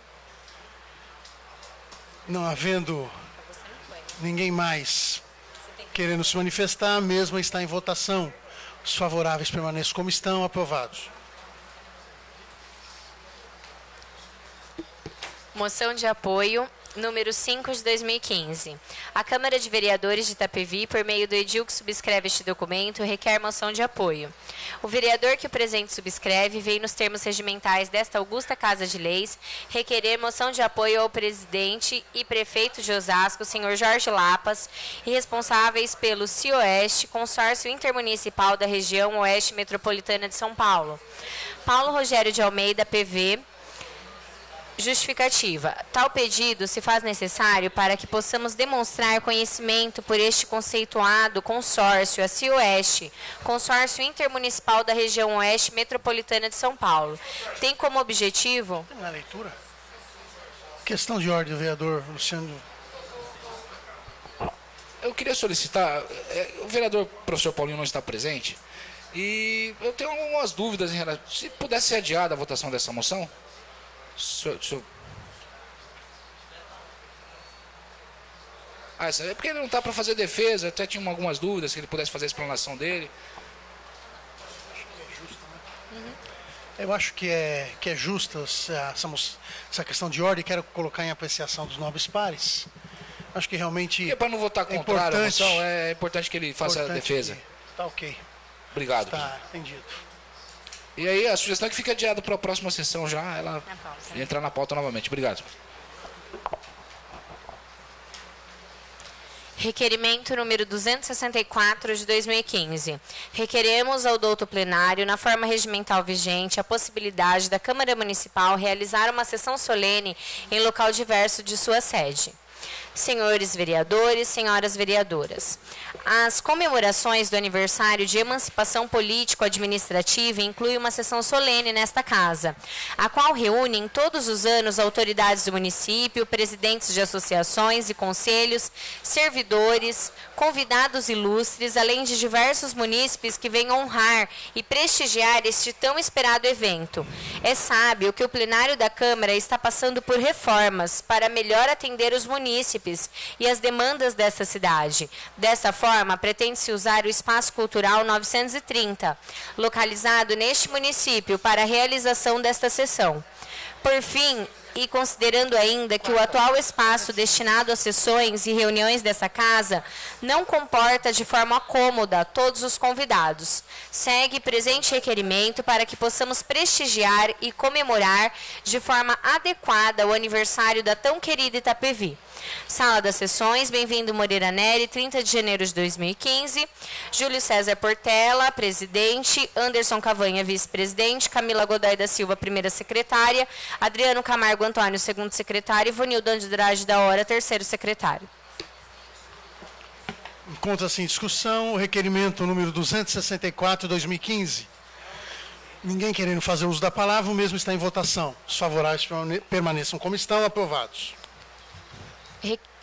Speaker 1: Não havendo ninguém mais querendo se manifestar, a mesma está em votação. Os favoráveis permaneçam como estão, aprovados.
Speaker 2: Moção de apoio número 5 de 2015. A Câmara de Vereadores de Itapevi, por meio do edil que subscreve este documento, requer moção de apoio. O vereador que o presente subscreve vem nos termos regimentais desta augusta Casa de Leis requerer moção de apoio ao presidente e prefeito de Osasco, senhor Jorge Lapas, e responsáveis pelo CIOeste, Consórcio Intermunicipal da Região Oeste Metropolitana de São Paulo. Paulo Rogério de Almeida, PV. Justificativa. Tal pedido se faz necessário para que possamos demonstrar conhecimento por este conceituado consórcio, a CIOeste, Consórcio Intermunicipal da Região Oeste Metropolitana de São Paulo. Tem como objetivo...
Speaker 1: Na leitura. Questão de ordem do vereador Luciano.
Speaker 4: Eu queria solicitar, o vereador professor Paulinho não está presente, e eu tenho algumas dúvidas em relação... Se pudesse ser adiada a votação dessa moção... é porque ele não está para fazer defesa, até tinha algumas dúvidas que ele pudesse fazer a explanação dele.
Speaker 1: Eu acho que é justa essa questão de ordem, quero colocar em apreciação dos nobres pares. Acho que realmente
Speaker 4: para não votar contrário à moção, é importante que ele faça a defesa.
Speaker 1: Tá ok.
Speaker 4: Obrigado.
Speaker 1: Está entendido.
Speaker 4: E aí a sugestão é que fique adiado para a próxima sessão já, ela entrar na pauta novamente. Obrigado.
Speaker 2: Requerimento número 264 de 2015. Requeremos ao douto plenário, na forma regimental vigente, a possibilidade da Câmara Municipal realizar uma sessão solene em local diverso de sua sede. Senhores vereadores, senhoras vereadoras, As comemorações do aniversário de emancipação político-administrativa incluem uma sessão solene nesta casa, a qual reúne todos os anos autoridades do município, presidentes de associações e conselhos, servidores, convidados ilustres, além de diversos munícipes que vêm honrar e prestigiar este tão esperado evento. É sábio que o plenário da Câmara está passando por reformas para melhor atender os munícipes e as demandas desta cidade. Dessa forma, pretende-se usar o Espaço Cultural 930, localizado neste município, para a realização desta sessão. Por fim, e considerando ainda que o atual espaço destinado a sessões e reuniões dessa casa não comporta de forma cômoda todos os convidados, segue presente requerimento para que possamos prestigiar e comemorar de forma adequada o aniversário da tão querida Itapevi. Sala das Sessões, bem-vindo Moreira Neri, 30 de janeiro de 2015. Júlio César Portela, presidente. Anderson Cavanha, vice-presidente. Camila Godoy da Silva, primeira secretária. Adriano Camargo Antônio, segundo secretário. Ivonildo Andrade da Hora, terceiro secretário.
Speaker 1: Encontra-se em discussão o requerimento número 264/2015. Ninguém querendo fazer uso da palavra, o mesmo está em votação. Os favoráveis permaneçam como estão, aprovados.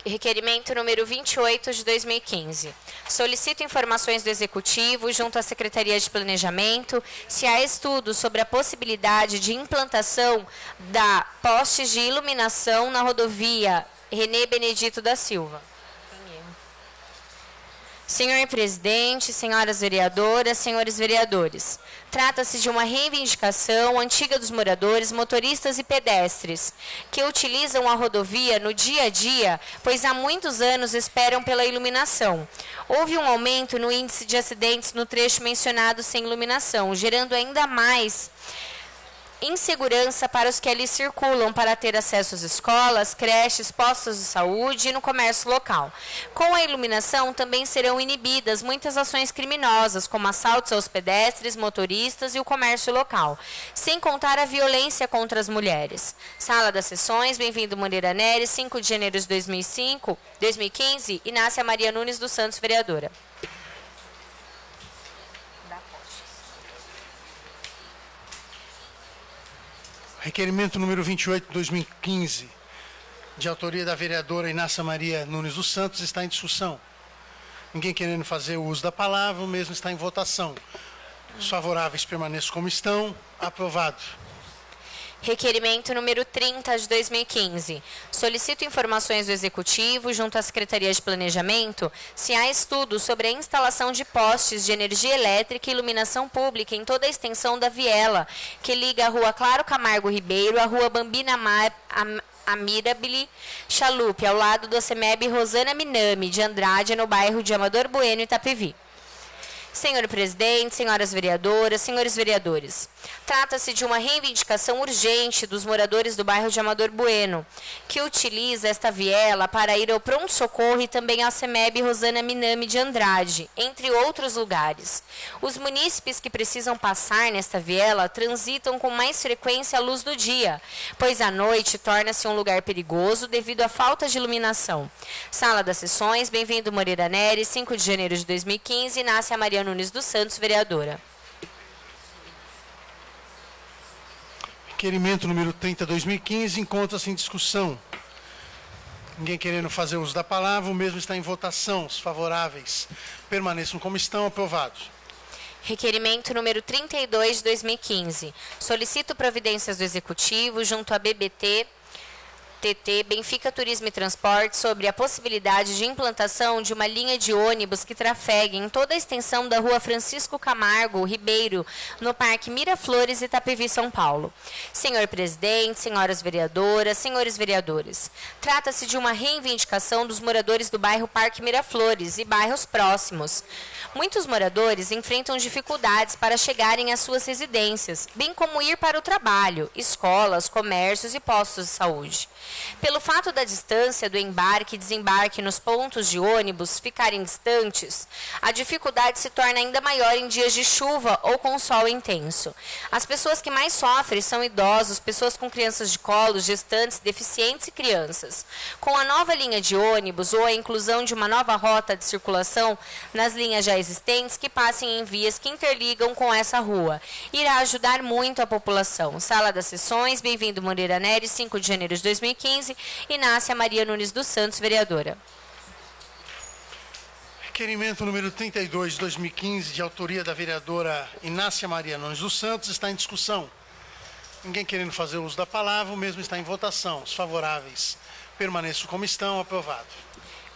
Speaker 2: Requerimento número 28 de 2015. Solicito informações do Executivo, junto à Secretaria de Planejamento, se há estudos sobre a possibilidade de implantação da postes de iluminação na rodovia Renê Benedito da Silva. Senhor Presidente, senhoras vereadoras, senhores vereadores, trata-se de uma reivindicação antiga dos moradores, motoristas e pedestres, que utilizam a rodovia no dia a dia, pois há muitos anos esperam pela iluminação. Houve um aumento no índice de acidentes no trecho mencionado sem iluminação, gerando ainda mais insegurança para os que ali circulam para ter acesso às escolas, creches, postos de saúde e no comércio local. Com a iluminação também serão inibidas muitas ações criminosas, como assaltos aos pedestres, motoristas e o comércio local, sem contar a violência contra as mulheres. Sala das Sessões, bem-vindo Moreira Neri, 5 de janeiro de 2015, Inácia Maria Nunes dos Santos, vereadora.
Speaker 1: Requerimento número 28/2015, de autoria da vereadora Inácia Maria Nunes dos Santos, está em discussão. Ninguém querendo fazer o uso da palavra, o mesmo está em votação. Os favoráveis permaneçam como estão. Aprovado.
Speaker 2: Requerimento número 30 de 2015. Solicito informações do Executivo, junto à Secretaria de Planejamento, se há estudos sobre a instalação de postes de energia elétrica e iluminação pública em toda a extensão da viela, que liga a Rua Claro Camargo Ribeiro à Rua Bambina Amirabile Chalupe, ao lado do CEMEB Rosana Minami de Andrade, no bairro de Amador Bueno, Itapevi. Senhor Presidente, senhoras vereadoras, senhores vereadores, trata-se de uma reivindicação urgente dos moradores do bairro de Amador Bueno, que utiliza esta viela para ir ao pronto-socorro e também ao CEMEB Rosana Minami de Andrade, entre outros lugares. Os munícipes que precisam passar nesta viela transitam com mais frequência à luz do dia, pois à noite torna-se um lugar perigoso devido à falta de iluminação. Sala das Sessões, bem-vindo Moreira Neri, 5 de janeiro de 2015, Inácia Maria Nunes dos Santos, vereadora.
Speaker 1: Requerimento número 30/2015 encontra-se em discussão. Ninguém querendo fazer uso da palavra, o mesmo está em votação. Os favoráveis permaneçam como estão. Aprovados.
Speaker 2: Requerimento número 32 de 2015. Solicito providências do Executivo junto à BBT Benfica Turismo e Transporte sobre a possibilidade de implantação de uma linha de ônibus que trafegue em toda a extensão da Rua Francisco Camargo Ribeiro, no Parque Miraflores, Itapevi, São Paulo. Senhor Presidente, senhoras vereadoras, senhores vereadores, trata-se de uma reivindicação dos moradores do bairro Parque Miraflores e bairros próximos. Muitos moradores enfrentam dificuldades para chegarem às suas residências, bem como ir para o trabalho, escolas, comércios e postos de saúde. Pelo fato da distância do embarque e desembarque nos pontos de ônibus ficarem distantes, a dificuldade se torna ainda maior em dias de chuva ou com sol intenso. As pessoas que mais sofrem são idosos, pessoas com crianças de colo, gestantes, deficientes e crianças. Com a nova linha de ônibus ou a inclusão de uma nova rota de circulação nas linhas já existentes que passem em vias que interligam com essa rua, irá ajudar muito a população. Sala das Sessões, bem-vindo Moreira Nery, 5 de janeiro de 2015, Inácia Maria Nunes dos Santos, vereadora.
Speaker 1: Requerimento número 32 de 2015, de autoria da vereadora Inácia Maria Nunes dos Santos, está em discussão. Ninguém querendo fazer uso da palavra, o mesmo está em votação. Os favoráveis permaneçam como estão. Aprovado.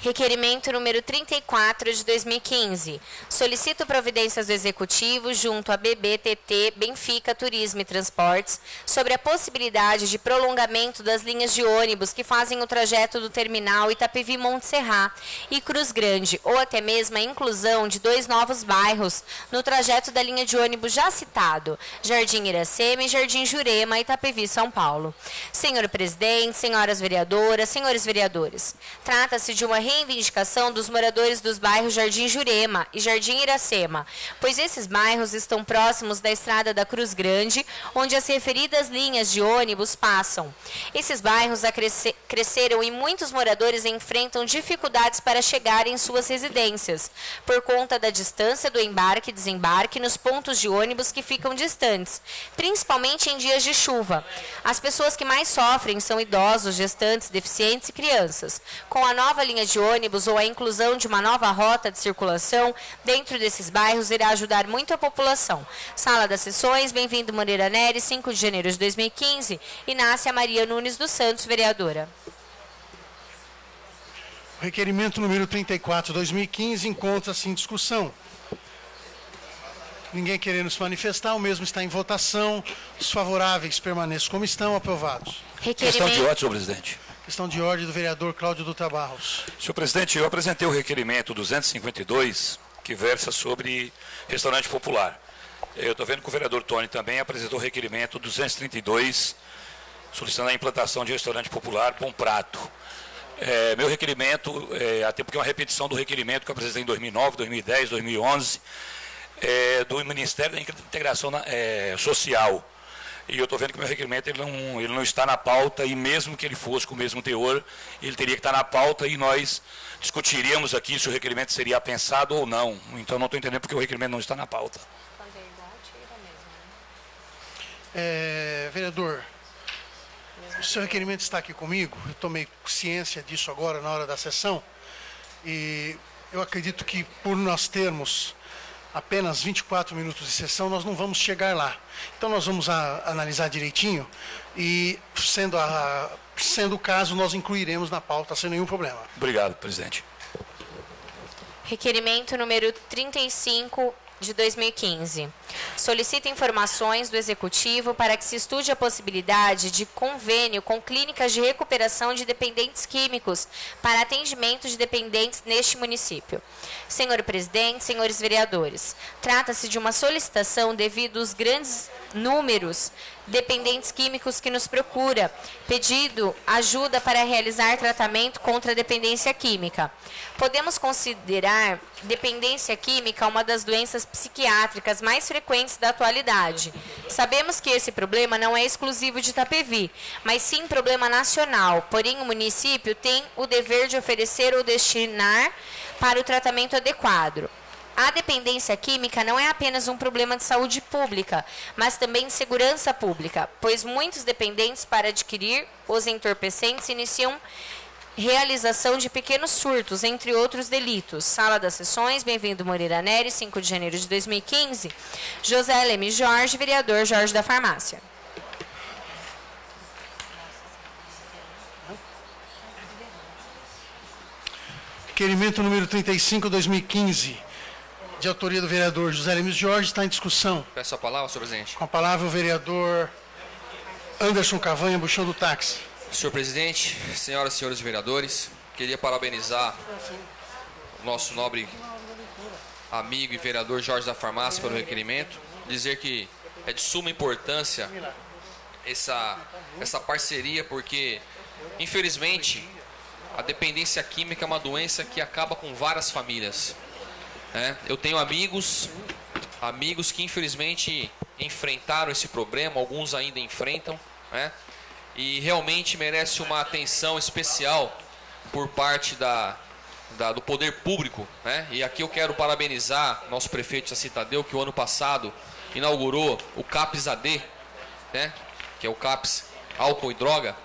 Speaker 2: Requerimento número 34 de 2015. Solicito providências do Executivo junto à BBTT, Benfica Turismo e Transportes, sobre a possibilidade de prolongamento das linhas de ônibus que fazem o trajeto do terminal Itapevi-Montserrat e Cruz Grande, ou até mesmo a inclusão de 2 novos bairros no trajeto da linha de ônibus já citado, Jardim Iracema e Jardim Jurema, Itapevi, São Paulo. Senhor presidente, senhoras vereadoras, senhores vereadores, trata-se de uma reivindicação dos moradores dos bairros Jardim Jurema e Jardim Iracema, pois esses bairros estão próximos da estrada da Cruz Grande, onde as referidas linhas de ônibus passam. Esses bairros cresceram e muitos moradores enfrentam dificuldades para chegar em suas residências, por conta da distância do embarque e desembarque nos pontos de ônibus que ficam distantes, principalmente em dias de chuva. As pessoas que mais sofrem são idosos, gestantes, deficientes e crianças. Com a nova linha de ônibus ou a inclusão de uma nova rota de circulação dentro desses bairros irá ajudar muito a população. Sala das Sessões, bem-vindo Moreira Nery, 5 de janeiro de 2015, Inácia Maria Nunes dos Santos, vereadora.
Speaker 1: O requerimento número 34, 2015, encontra-se em discussão. Ninguém querendo se manifestar, o mesmo está em votação. Os favoráveis permaneçam como estão. Aprovados.
Speaker 5: Questão de ordem, senhor presidente.
Speaker 1: Questão de ordem do vereador Cláudio Dutra Barros.
Speaker 5: Senhor presidente, eu apresentei o requerimento 252, que versa sobre restaurante popular. Eu estou vendo que o vereador Tony também apresentou o requerimento 232, solicitando a implantação de restaurante popular Bom Prato. Meu requerimento, até porque é uma repetição do requerimento que eu apresentei em 2009, 2010, 2011, do Ministério da Integração Social. E eu estou vendo que o meu requerimento ele não está na pauta, e mesmo que ele fosse com o mesmo teor, ele teria que estar na pauta e nós discutiríamos aqui se o requerimento seria pensado ou não. Então não estou entendendo porque o requerimento não está na pauta.
Speaker 1: Vereador, o seu requerimento está aqui comigo, eu tomei ciência disso agora na hora da sessão, e eu acredito que por nós termos apenas 24 minutos de sessão, nós não vamos chegar lá. Então nós vamos analisar direitinho e, sendo o caso, nós incluiremos na pauta sem nenhum problema.
Speaker 5: Obrigado, presidente.
Speaker 2: Requerimento número 35 de 2015. Solicita informações do Executivo para que se estude a possibilidade de convênio com clínicas de recuperação de dependentes químicos para atendimento de dependentes neste município. Senhor presidente, senhores vereadores, trata-se de uma solicitação devido aos grandes números de dependentes químicos que nos procura, pedindo ajuda para realizar tratamento contra a dependência química. Podemos considerar dependência química uma das doenças psiquiátricas mais frequentes da atualidade. Sabemos que esse problema não é exclusivo de Itapevi, mas sim problema nacional. Porém, o município tem o dever de oferecer ou destinar para o tratamento adequado. A dependência química não é apenas um problema de saúde pública, mas também de segurança pública, pois muitos dependentes, para adquirir os entorpecentes, iniciam realização de pequenos surtos, entre outros delitos. Sala das Sessões, bem-vindo Moreira Nery, 5 de janeiro de 2015. José Leme Jorge, vereador Jorge da Farmácia.
Speaker 1: Requerimento número 35, 2015, de autoria do vereador José Leme Jorge, está em discussão.
Speaker 8: Peço a palavra, senhor presidente.
Speaker 1: Com a palavra o vereador Anderson Cavanha, Buchão do Táxi.
Speaker 8: Senhor presidente, senhoras e senhores vereadores, queria parabenizar o nosso nobre amigo e vereador Jorge da Farmácia pelo requerimento, dizer que é de suma importância essa parceria, porque Infelizmente, a dependência química é uma doença que acaba com várias famílias. Eu tenho amigos que infelizmente enfrentaram esse problema, alguns ainda enfrentam, e realmente merece uma atenção especial por parte do poder público, E aqui eu quero parabenizar nosso prefeito Jaci Tadeu, que o ano passado inaugurou o CAPS AD, que é o CAPS álcool e droga,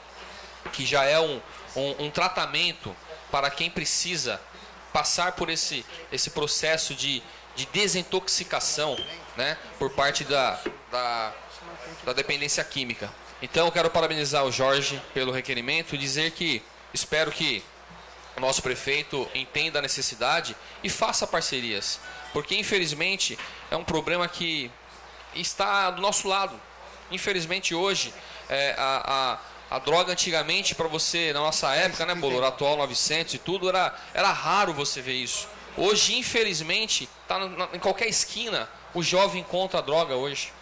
Speaker 8: que já é um tratamento para quem precisa passar por esse processo de desintoxicação, por parte da dependência química. Então eu quero parabenizar o Jorge pelo requerimento e dizer que espero que o nosso prefeito entenda a necessidade e faça parcerias, porque infelizmente é um problema que está do nosso lado. Infelizmente hoje a droga antigamente, para você, na nossa época, Bolor, atual 900 e tudo, era raro você ver isso. Hoje, infelizmente, tá em qualquer esquina, o jovem encontra a droga hoje.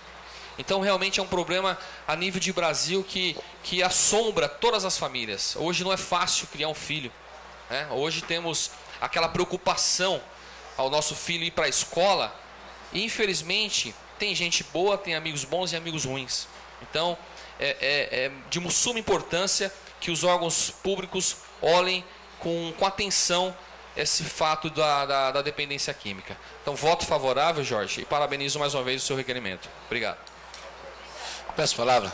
Speaker 8: Então, realmente é um problema a nível de Brasil que assombra todas as famílias. Hoje não é fácil criar um filho. Hoje temos aquela preocupação ao nosso filho ir para a escola. E, infelizmente, tem gente boa, tem amigos bons e amigos ruins. Então, é de suma importância que os órgãos públicos olhem com atenção esse fato da dependência química. Então, voto favorável, Jorge, e parabenizo mais uma vez o seu requerimento. Obrigado.
Speaker 4: Peço a palavra.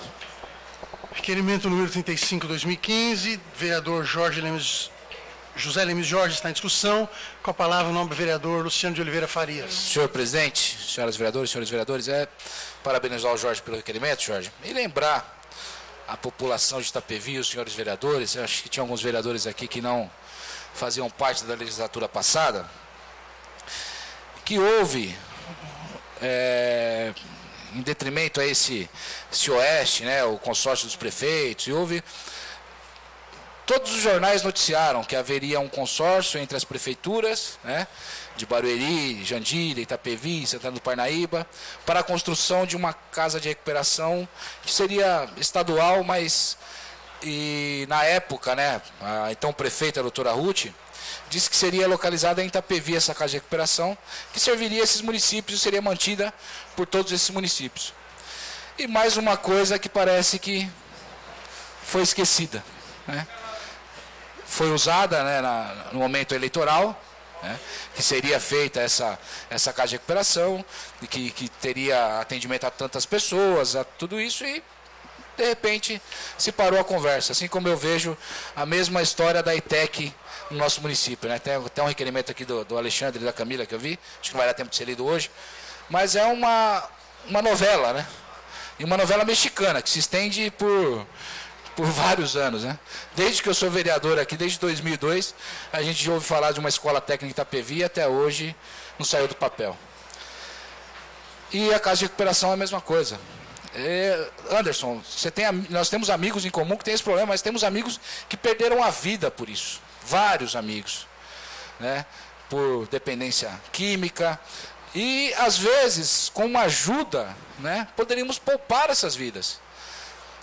Speaker 1: Requerimento número 35/2015, vereador José Lemes Jorge está em discussão. Com a palavra o nobre vereador Luciano de Oliveira Farias.
Speaker 4: Senhor presidente, senhoras vereadoras, senhores vereadores, parabenizar o Jorge pelo requerimento, Jorge, e lembrar a população de Itapevi, os senhores vereadores, eu acho que tinha alguns vereadores aqui que não faziam parte da legislatura passada, que houve, em detrimento a esse oeste, o consórcio dos prefeitos, e houve... Todos os jornais noticiaram que haveria um consórcio entre as prefeituras, de Barueri, Jandira, Itapevi, Santana do Parnaíba, para a construção de uma casa de recuperação que seria estadual, mas na época, a então prefeita, a doutora Ruth, disse que seria localizada em Itapevi essa casa de recuperação, que serviria a esses municípios e seria mantida por todos esses municípios. E mais uma coisa que parece que foi esquecida, Foi usada no momento eleitoral, que seria feita essa casa de recuperação, e que teria atendimento a tantas pessoas, a tudo isso, e de repente se parou a conversa. Assim como eu vejo a mesma história da ITEC no nosso município. Tem até um requerimento aqui do Alexandre e da Camila que eu vi, acho que não vai dar tempo de ser lido hoje, mas é uma novela, e uma novela mexicana que se estende por vários anos, Desde que eu sou vereador aqui, desde 2002, a gente já ouve falar de uma escola técnica em Itapevi e até hoje não saiu do papel. E a casa de recuperação é a mesma coisa. Anderson, nós temos amigos em comum que tem esse problema, mas temos amigos que perderam a vida por isso. Vários amigos, por dependência química. E, às vezes, com uma ajuda, poderíamos poupar essas vidas.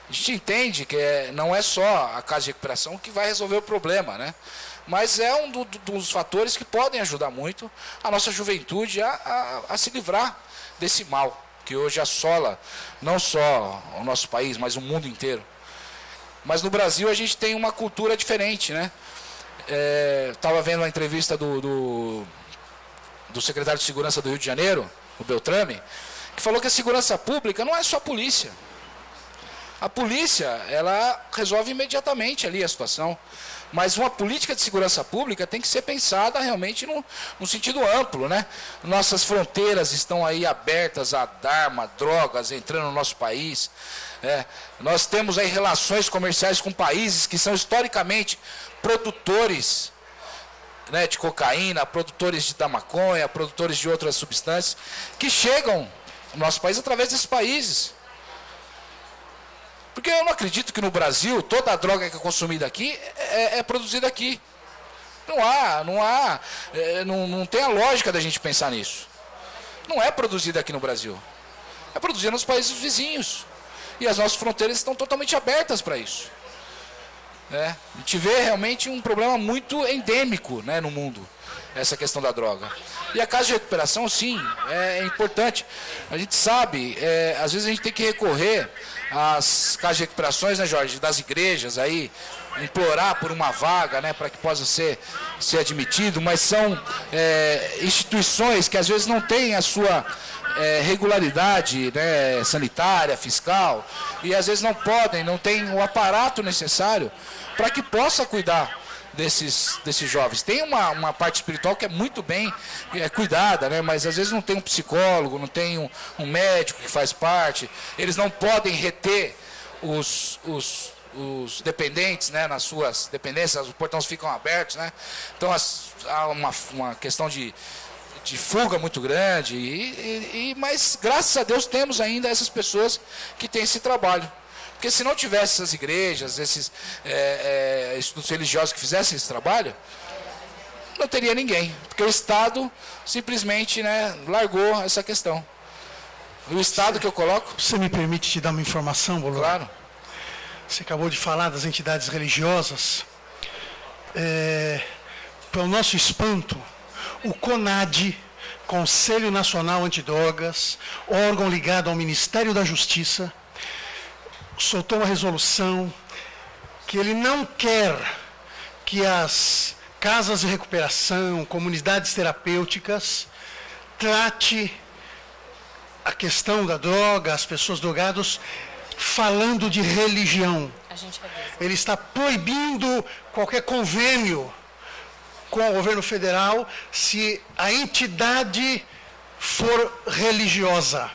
Speaker 4: A gente entende que não é só a casa de recuperação que vai resolver o problema, mas é um dos fatores que podem ajudar muito a nossa juventude a se livrar desse mal que hoje assola não só o nosso país, mas o mundo inteiro. Mas no Brasil a gente tem uma cultura diferente, Estava vendo uma entrevista do secretário de Segurança do Rio de Janeiro, o Beltrame, que falou que a segurança pública não é só a polícia. A polícia, ela resolve imediatamente ali a situação. Mas uma política de segurança pública tem que ser pensada realmente no sentido amplo, Nossas fronteiras estão aí abertas a arma, drogas entrando no nosso país. Nós temos aí relações comerciais com países que são historicamente produtores, de cocaína, produtores da maconha, produtores de outras substâncias, que chegam no nosso país através desses países. Porque eu não acredito que no Brasil toda a droga que é consumida aqui é produzida aqui. Não tem a lógica da gente pensar nisso. Não é produzida aqui no Brasil. É produzida nos países vizinhos. E as nossas fronteiras estão totalmente abertas para isso. né? A gente vê realmente um problema muito endêmico, né, no mundo, essa questão da droga. E a casa de recuperação, sim, é importante. A gente sabe, às vezes a gente tem que recorrer às casas de recuperações, né, Jorge, das igrejas aí, implorar por uma vaga, né, para que possa ser admitido, mas são instituições que às vezes não têm a sua regularidade, né, sanitária, fiscal, e às vezes não tem o aparato necessário para que possa cuidar desses jovens. Tem uma parte espiritual que é muito bem cuidada, né? Mas às vezes não tem um psicólogo, não tem um médico que faz parte, eles não podem reter os dependentes, né, nas suas dependências, os portões ficam abertos, né? Então há uma questão de fuga muito grande, mas graças a Deus temos ainda essas pessoas que têm esse trabalho. Porque se não tivesse essas igrejas, esses institutos religiosos que fizessem esse trabalho, não teria ninguém. Porque o Estado simplesmente, né, largou essa questão. O Estado que eu coloco...
Speaker 1: Você me permite te dar uma informação, Bolor?
Speaker 4: Claro.
Speaker 1: Você acabou de falar das entidades religiosas. Para o nosso espanto, o CONAD, Conselho Nacional Antidrogas, órgão ligado ao Ministério da Justiça, soltou uma resolução que ele não quer que as casas de recuperação, comunidades terapêuticas, trate a questão da droga, as pessoas drogadas, falando de religião. Ele está proibindo qualquer convênio com o governo federal se a entidade for religiosa.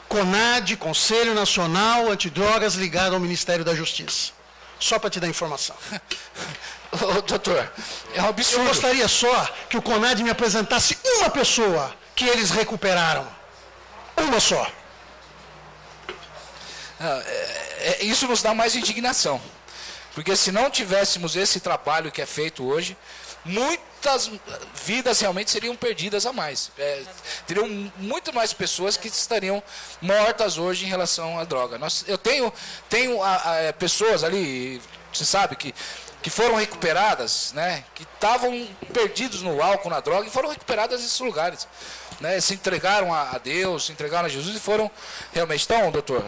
Speaker 1: CONAD, Conselho Nacional Antidrogas, ligado ao Ministério da Justiça. Só para te dar informação.
Speaker 4: Ô, doutor, é um absurdo.
Speaker 1: Eu gostaria só que o CONAD me apresentasse uma pessoa que eles recuperaram. Uma só.
Speaker 4: Isso nos dá mais indignação. Porque se não tivéssemos esse trabalho que é feito hoje, muitas vidas realmente seriam perdidas a mais. Teriam muito mais pessoas que estariam mortas hoje em relação à droga. Eu tenho pessoas ali, você sabe, que foram recuperadas, né, que estavam perdidos no álcool, na droga, e foram recuperadas nesses lugares. Né, se entregaram a Deus, se entregaram a Jesus e foram realmente. Então, doutor,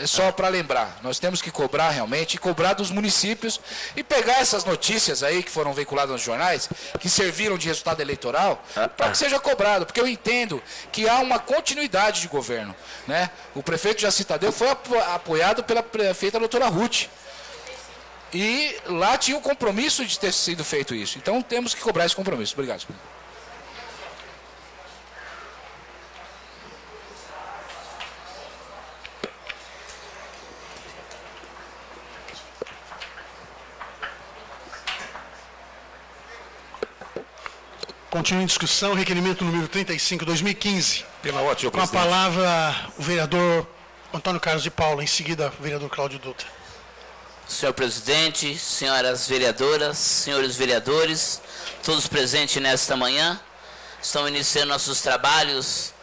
Speaker 4: só para lembrar, nós temos que cobrar realmente, e cobrar dos municípios, e pegar essas notícias aí que foram veiculadas nos jornais, que serviram de resultado eleitoral, para que seja cobrado, porque eu entendo que há uma continuidade de governo. Né? O prefeito Jaci Tadeu foi apoiado pela prefeita doutora Ruth, e lá tinha o compromisso de ter sido feito isso. Então temos que cobrar esse compromisso. Obrigado.
Speaker 1: Continua em discussão, requerimento número 35, 2015.
Speaker 5: Pela ordem, senhor
Speaker 1: Com a
Speaker 5: presidente.
Speaker 1: palavra o vereador Antônio Carlos de Paula, em seguida o vereador Cláudio Dutra.
Speaker 7: Senhor presidente, senhoras vereadoras, senhores vereadores, todos presentes nesta manhã, estamos iniciando nossos trabalhos,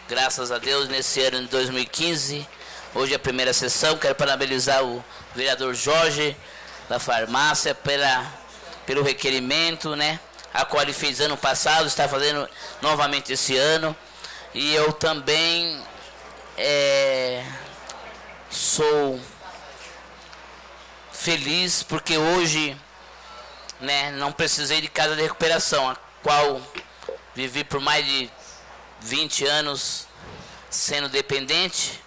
Speaker 7: graças a Deus, nesse ano de 2015. Hoje é a primeira sessão. Quero parabenizar o vereador Jorge da farmácia pelo requerimento, né, a qual ele fez ano passado, está fazendo novamente esse ano. E eu também sou feliz porque hoje, né, não precisei de casa de recuperação, a qual vivi por mais de 20 anos sendo dependente.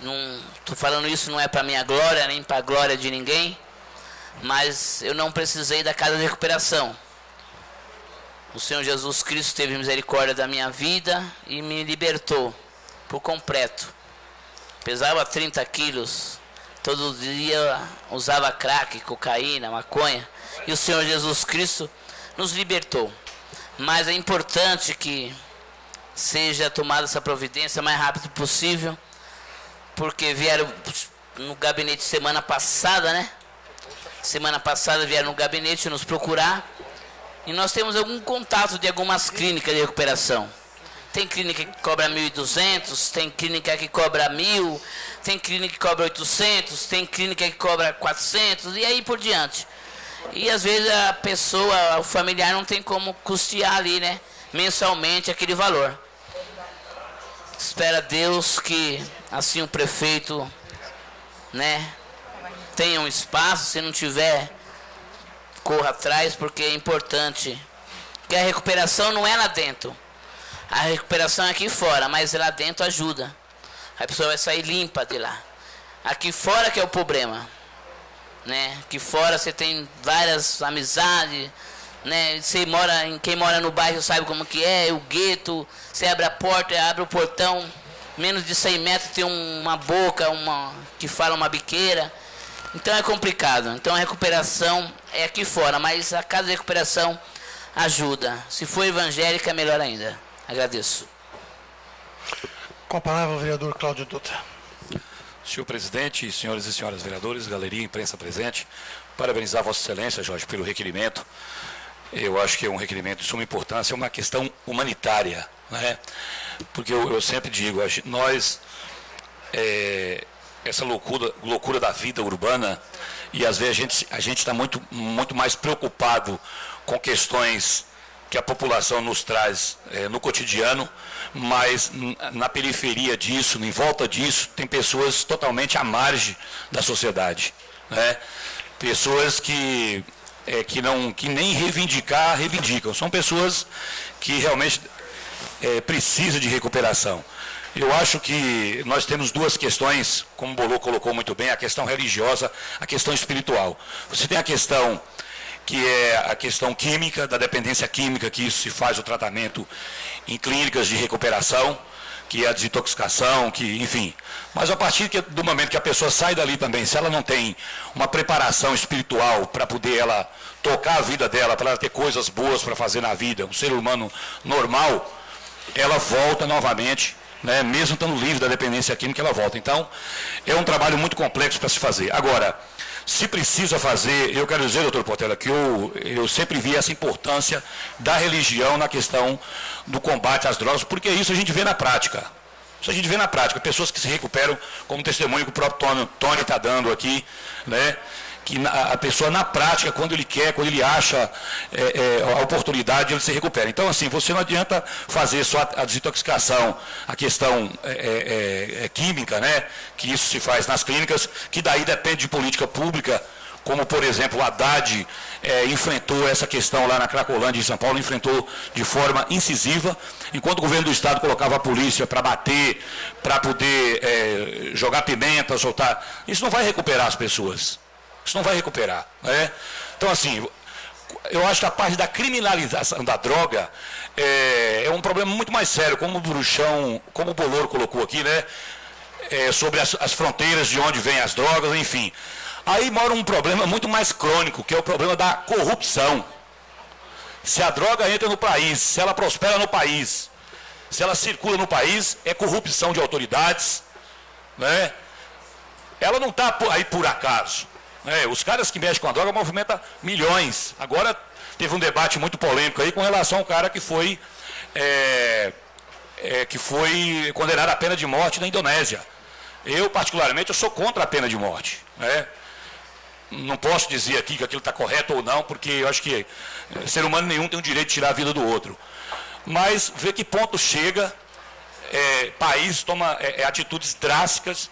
Speaker 7: Não estou falando isso, não é para minha glória, nem para a glória de ninguém, mas eu não precisei da casa de recuperação. O Senhor Jesus Cristo teve misericórdia da minha vida e me libertou por completo. Pesava 30 quilos, todo dia usava crack, cocaína, maconha, e o Senhor Jesus Cristo nos libertou. Mas é importante que seja tomada essa providência o mais rápido possível, porque vieram no gabinete semana passada, né? Semana passada vieram no gabinete nos procurar, e nós temos algum contato de algumas clínicas de recuperação. Tem clínica que cobra 1.200, tem clínica que cobra 1.000, tem clínica que cobra 800, tem clínica que cobra 400 e aí por diante. E às vezes a pessoa, o familiar não tem como custear ali, né, mensalmente aquele valor. Espera Deus que assim o prefeito, né, tenha um espaço, se não tiver, corra atrás, porque é importante. Porque a recuperação não é lá dentro. A recuperação é aqui fora, mas lá dentro ajuda. A pessoa vai sair limpa de lá. Aqui fora que é o problema, né? Aqui fora você tem várias amizades, né? Quem mora no bairro sabe como que é, o gueto. Você abre a porta, abre o portão, menos de 100 metros tem uma boca, que fala uma biqueira. Então é complicado. Então a recuperação é aqui fora, mas a casa de recuperação ajuda. Se for evangélica, melhor ainda. Agradeço.
Speaker 1: Com a palavra o vereador Cláudio Dutra.
Speaker 5: Senhor presidente, senhores e senhoras vereadores, galeria, imprensa presente, parabenizar Vossa Excelência, Jorge, pelo requerimento. Eu acho que é um requerimento de suma importância, é uma questão humanitária, né? Porque eu sempre digo, nós, essa loucura da vida urbana, e às vezes a gente está muito mais preocupado com questões que a população nos traz no cotidiano, mas na periferia disso, em volta disso, tem pessoas totalmente à margem da sociedade, né? Pessoas que nem reivindicam, são pessoas que realmente precisam de recuperação. Eu acho que nós temos duas questões, como o Bolô colocou muito bem, a questão religiosa, a questão espiritual. Você tem a questão que é a questão química, da dependência química, que isso se faz o tratamento em clínicas de recuperação, que é a desintoxicação, enfim. Mas a partir do momento que a pessoa sai dali também, se ela não tem uma preparação espiritual para poder ela tocar a vida dela, para ela ter coisas boas para fazer na vida, um ser humano normal, ela volta novamente, né? Mesmo estando livre da dependência química, ela volta. Então, é um trabalho muito complexo para se fazer. Agora, se precisa fazer, eu quero dizer, doutor Portela, que eu sempre vi essa importância da religião na questão do combate às drogas, porque isso a gente vê na prática. Isso a gente vê na prática, pessoas que se recuperam, como testemunho que o próprio Tony está dando aqui, né? Que a pessoa na prática, quando ele quer, quando ele acha a oportunidade, ele se recupera. Então, assim, você não adianta fazer só a desintoxicação, a questão química, né? Que isso se faz nas clínicas, que daí depende de política pública, como, por exemplo, o Haddad enfrentou essa questão lá na Cracolândia, em São Paulo, enfrentou de forma incisiva, enquanto o governo do Estado colocava a polícia para bater, para poder jogar pimenta, soltar. Isso não vai recuperar as pessoas. Isso não vai recuperar, né? Então, assim, eu acho que a parte da criminalização da droga é um problema muito mais sério, como o Bruxão, como o Bolor colocou aqui, né? Sobre as fronteiras de onde vêm as drogas, enfim. Aí mora um problema muito mais crônico, que é o problema da corrupção. Se a droga entra no país, se ela prospera no país, se ela circula no país, é corrupção de autoridades, né? Ela não está aí por acaso. Os caras que mexem com a droga movimentam milhões. Agora teve um debate muito polêmico aí com relação ao cara que foi condenado à pena de morte na Indonésia. Eu, particularmente, eu sou contra a pena de morte, né? Não posso dizer aqui que aquilo está correto ou não, porque eu acho que ser humano nenhum tem o direito de tirar a vida do outro. Mas ver que ponto chega, país toma atitudes drásticas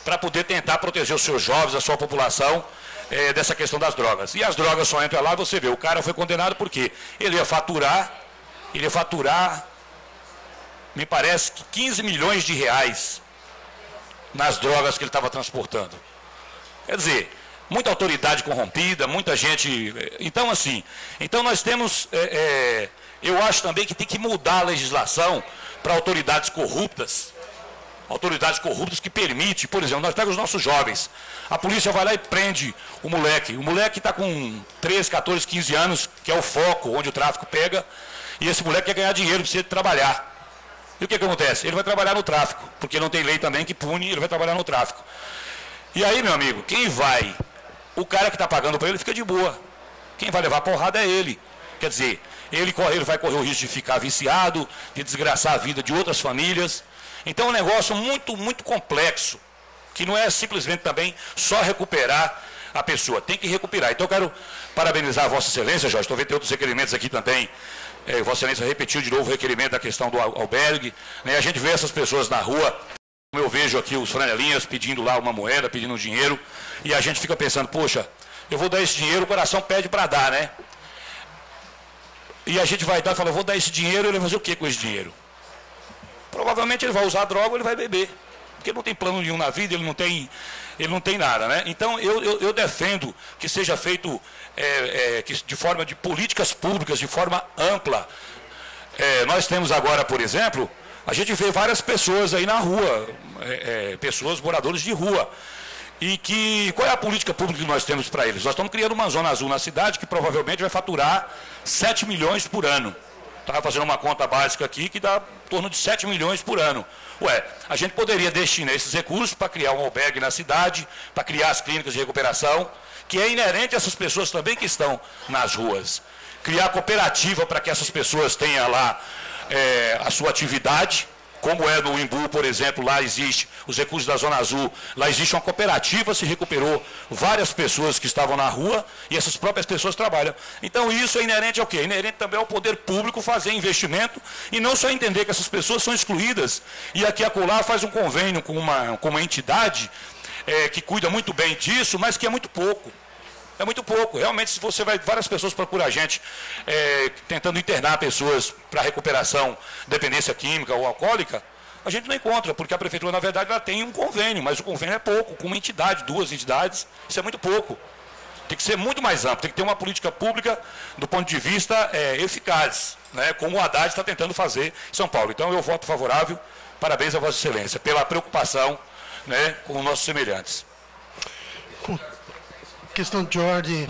Speaker 5: para poder tentar proteger os seus jovens, a sua população, dessa questão das drogas. E as drogas só entram lá, você vê, o cara foi condenado por quê? Ele ia faturar, me parece que 15 milhões de reais nas drogas que ele estava transportando. Quer dizer, muita autoridade corrompida, muita gente. Então, assim, nós temos. Eu acho também que tem que mudar a legislação para autoridades corruptas. Autoridades corruptas que permitem, por exemplo, nós pegamos os nossos jovens. A polícia vai lá e prende o moleque. O moleque está com 13, 14, 15 anos, que é o foco onde o tráfico pega. E esse moleque quer ganhar dinheiro, precisa trabalhar. E o que acontece? Ele vai trabalhar no tráfico, porque não tem lei também que pune, ele vai trabalhar no tráfico. E aí, meu amigo, quem vai? O cara que está pagando para ele fica de boa. Quem vai levar porrada é ele. Quer dizer, ele vai correr o risco de ficar viciado, de desgraçar a vida de outras famílias. Então é um negócio muito, muito complexo, que não é simplesmente também só recuperar a pessoa, tem que recuperar. Então eu quero parabenizar a Vossa Excelência, Jorge, estou vendo que tem outros requerimentos aqui também. Vossa Excelência repetiu de novo o requerimento da questão do albergue, né? A gente vê essas pessoas na rua, como eu vejo aqui os franelinhas pedindo lá uma moeda, pedindo um dinheiro, e a gente fica pensando, poxa, eu vou dar esse dinheiro, o coração pede para dar, né? E a gente vai dar e fala, eu vou dar esse dinheiro, ele vai fazer o que com esse dinheiro? Provavelmente ele vai usar droga ou ele vai beber, porque ele não tem plano nenhum na vida, ele não tem nada, né? Então eu defendo que seja feito de forma de políticas públicas, de forma ampla. Nós temos agora, por exemplo, a gente vê várias pessoas aí na rua, pessoas, moradores de rua. E qual é a política pública que nós temos para eles? Nós estamos criando uma zona azul na cidade que provavelmente vai faturar 7 milhões por ano. Estava fazendo uma conta básica aqui que dá em torno de 7 milhões por ano. A gente poderia destinar esses recursos para criar um albergue na cidade, para criar as clínicas de recuperação, que é inerente a essas pessoas também que estão nas ruas. Criar cooperativa para que essas pessoas tenham lá a sua atividade, como é no Imbu, por exemplo, lá existe os recursos da Zona Azul, lá existe uma cooperativa, se recuperou várias pessoas que estavam na rua e essas próprias pessoas trabalham. Então isso é inerente ao quê? É inerente também ao poder público fazer investimento e não só entender que essas pessoas são excluídas e aqui a acolá faz um convênio com uma entidade que cuida muito bem disso, mas que é muito pouco. É muito pouco. Realmente, se você vai, várias pessoas procuram a gente tentando internar pessoas para recuperação, dependência química ou alcoólica, a gente não encontra, porque a prefeitura, na verdade, ela tem um convênio, mas o convênio é pouco, com uma entidade, 2 entidades, isso é muito pouco. Tem que ser muito mais amplo, tem que ter uma política pública do ponto de vista eficaz, né, como o Haddad está tentando fazer em São Paulo. Então, eu voto favorável, parabéns a Vossa Excelência, pela preocupação, né, com os nossos semelhantes.
Speaker 1: Questão de ordem,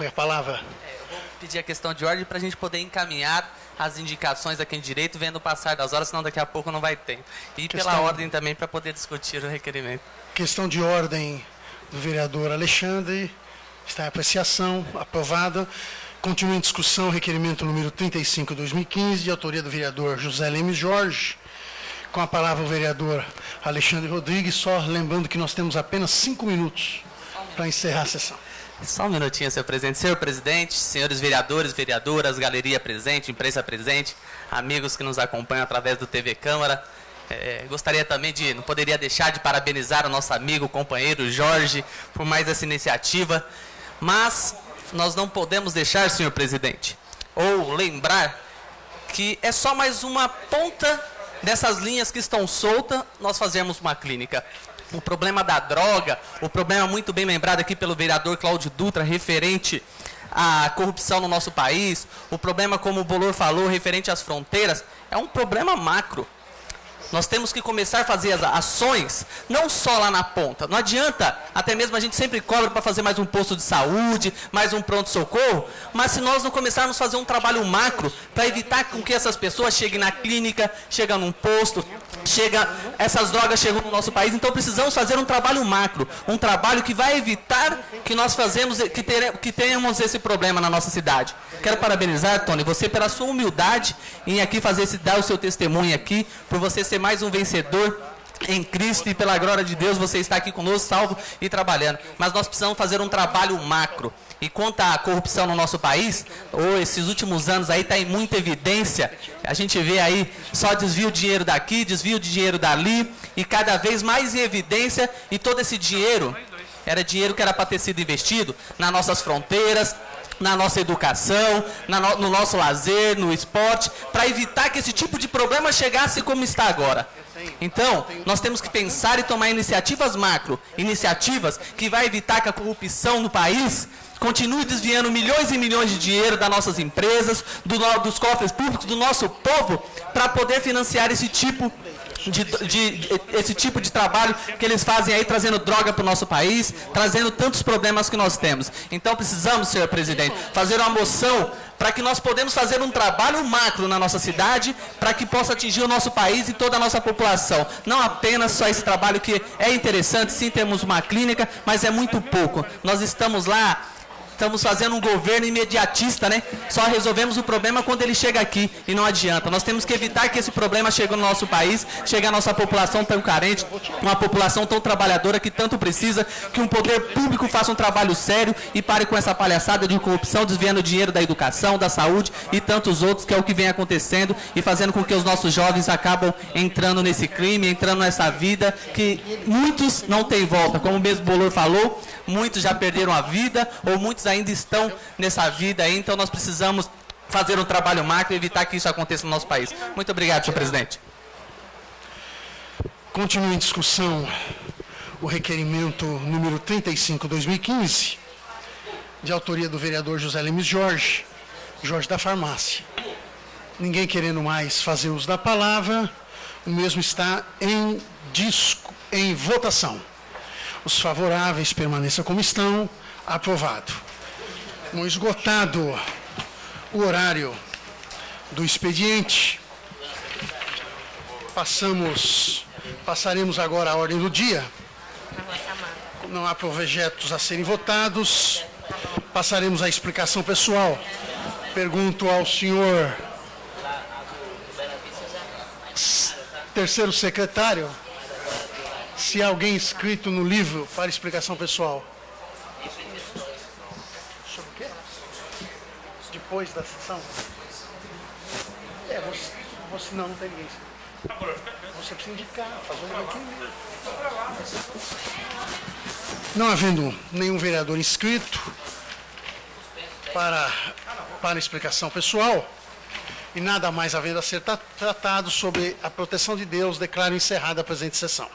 Speaker 1: a palavra.
Speaker 10: Eu vou pedir a questão de ordem para a gente poder encaminhar as indicações aqui em direito, vendo o passar das horas, senão daqui a pouco não vai tempo. E pela ordem também para poder discutir o requerimento.
Speaker 1: Questão de ordem do vereador Alexandre, está em apreciação, aprovada. Continua em discussão o requerimento número 35/2015, de autoria do vereador José Leme Jorge. Com a palavra o vereador Alexandre Rodrigues, só lembrando que nós temos apenas 5 minutos para encerrar a sessão.
Speaker 10: Só um minutinho, senhor presidente. Senhor presidente, senhores vereadores, vereadoras, galeria presente, imprensa presente, amigos que nos acompanham através do TV Câmara. Gostaria também não poderia deixar de parabenizar o nosso amigo, companheiro Jorge, por mais essa iniciativa. Mas nós não podemos deixar, senhor presidente, ou lembrar que é só mais uma ponta dessas linhas que estão soltas, nós fazemos uma clínica. O problema da droga, o problema muito bem lembrado aqui pelo vereador Cláudio Dutra, referente à corrupção no nosso país, o problema, como o Bolor falou, referente às fronteiras, é um problema macro. Nós temos que começar a fazer as ações, não só lá na ponta. Não adianta, até mesmo a gente sempre cobra para fazer mais um posto de saúde, mais um pronto-socorro, mas se nós não começarmos a fazer um trabalho macro para evitar com que essas pessoas cheguem na clínica, cheguem num posto, essas drogas chegam no nosso país, então precisamos fazer um trabalho macro, um trabalho que vai evitar que nós que tenhamos esse problema na nossa cidade. Quero parabenizar, Tony, você pela sua humildade em aqui dar o seu testemunho aqui, por você ser mais um vencedor em Cristo e pela glória de Deus você está aqui conosco, salvo e trabalhando. Mas nós precisamos fazer um trabalho macro. E quanto à corrupção no nosso país, esses últimos anos aí está em muita evidência. A gente vê aí só desvio de dinheiro daqui, desvio de dinheiro dali, e cada vez mais em evidência, e todo esse dinheiro era dinheiro que era para ter sido investido nas nossas fronteiras, na nossa educação, no nosso lazer, no esporte, para evitar que esse tipo de problema chegasse como está agora. Então, nós temos que pensar e tomar iniciativas macro, iniciativas que vai evitar que a corrupção no país continue desviando milhões e milhões de dinheiro das nossas empresas, dos cofres públicos, do nosso povo, para poder financiar esse tipo de trabalho que eles fazem aí, trazendo droga para o nosso país, trazendo tantos problemas que nós temos. Então precisamos, senhor presidente, fazer uma moção para que nós podemos fazer um trabalho macro na nossa cidade, para que possa atingir o nosso país e toda a nossa população. Não apenas só esse trabalho que é interessante, sim, temos uma clínica, mas é muito pouco. Nós estamos lá estamos fazendo um governo imediatista, né? Só resolvemos o problema quando ele chega aqui e não adianta. Nós temos que evitar que esse problema chegue no nosso país, chegue à nossa população tão carente, uma população tão trabalhadora que tanto precisa, que um poder público faça um trabalho sério e pare com essa palhaçada de corrupção, desviando dinheiro da educação, da saúde e tantos outros, que é o que vem acontecendo e fazendo com que os nossos jovens acabam entrando nesse crime, entrando nessa vida que muitos não têm volta, como o mesmo Bolor falou, muitos já perderam a vida ou muitos ainda estão nessa vida aí, então nós precisamos fazer um trabalho macro e evitar que isso aconteça no nosso país. Muito obrigado, senhor presidente.
Speaker 1: Continua em discussão o requerimento número 35/2015, de autoria do vereador José Lemes Jorge da Farmácia. Ninguém querendo mais fazer uso da palavra, o mesmo está em votação. Os favoráveis permaneçam como estão. Aprovado. No esgotado o horário do expediente, passaremos agora à ordem do dia. Não há projetos a serem votados. Passaremos à explicação pessoal. Pergunto ao senhor terceiro secretário se há alguém inscrito no livro para explicação pessoal. Sobre o quê? Depois da sessão? Você não tem ninguém. Você precisa indicar, fazer um requerimento. Não havendo nenhum vereador inscrito para explicação pessoal e nada mais havendo a ser tratado sobre a proteção de Deus, declaro encerrada a presente sessão.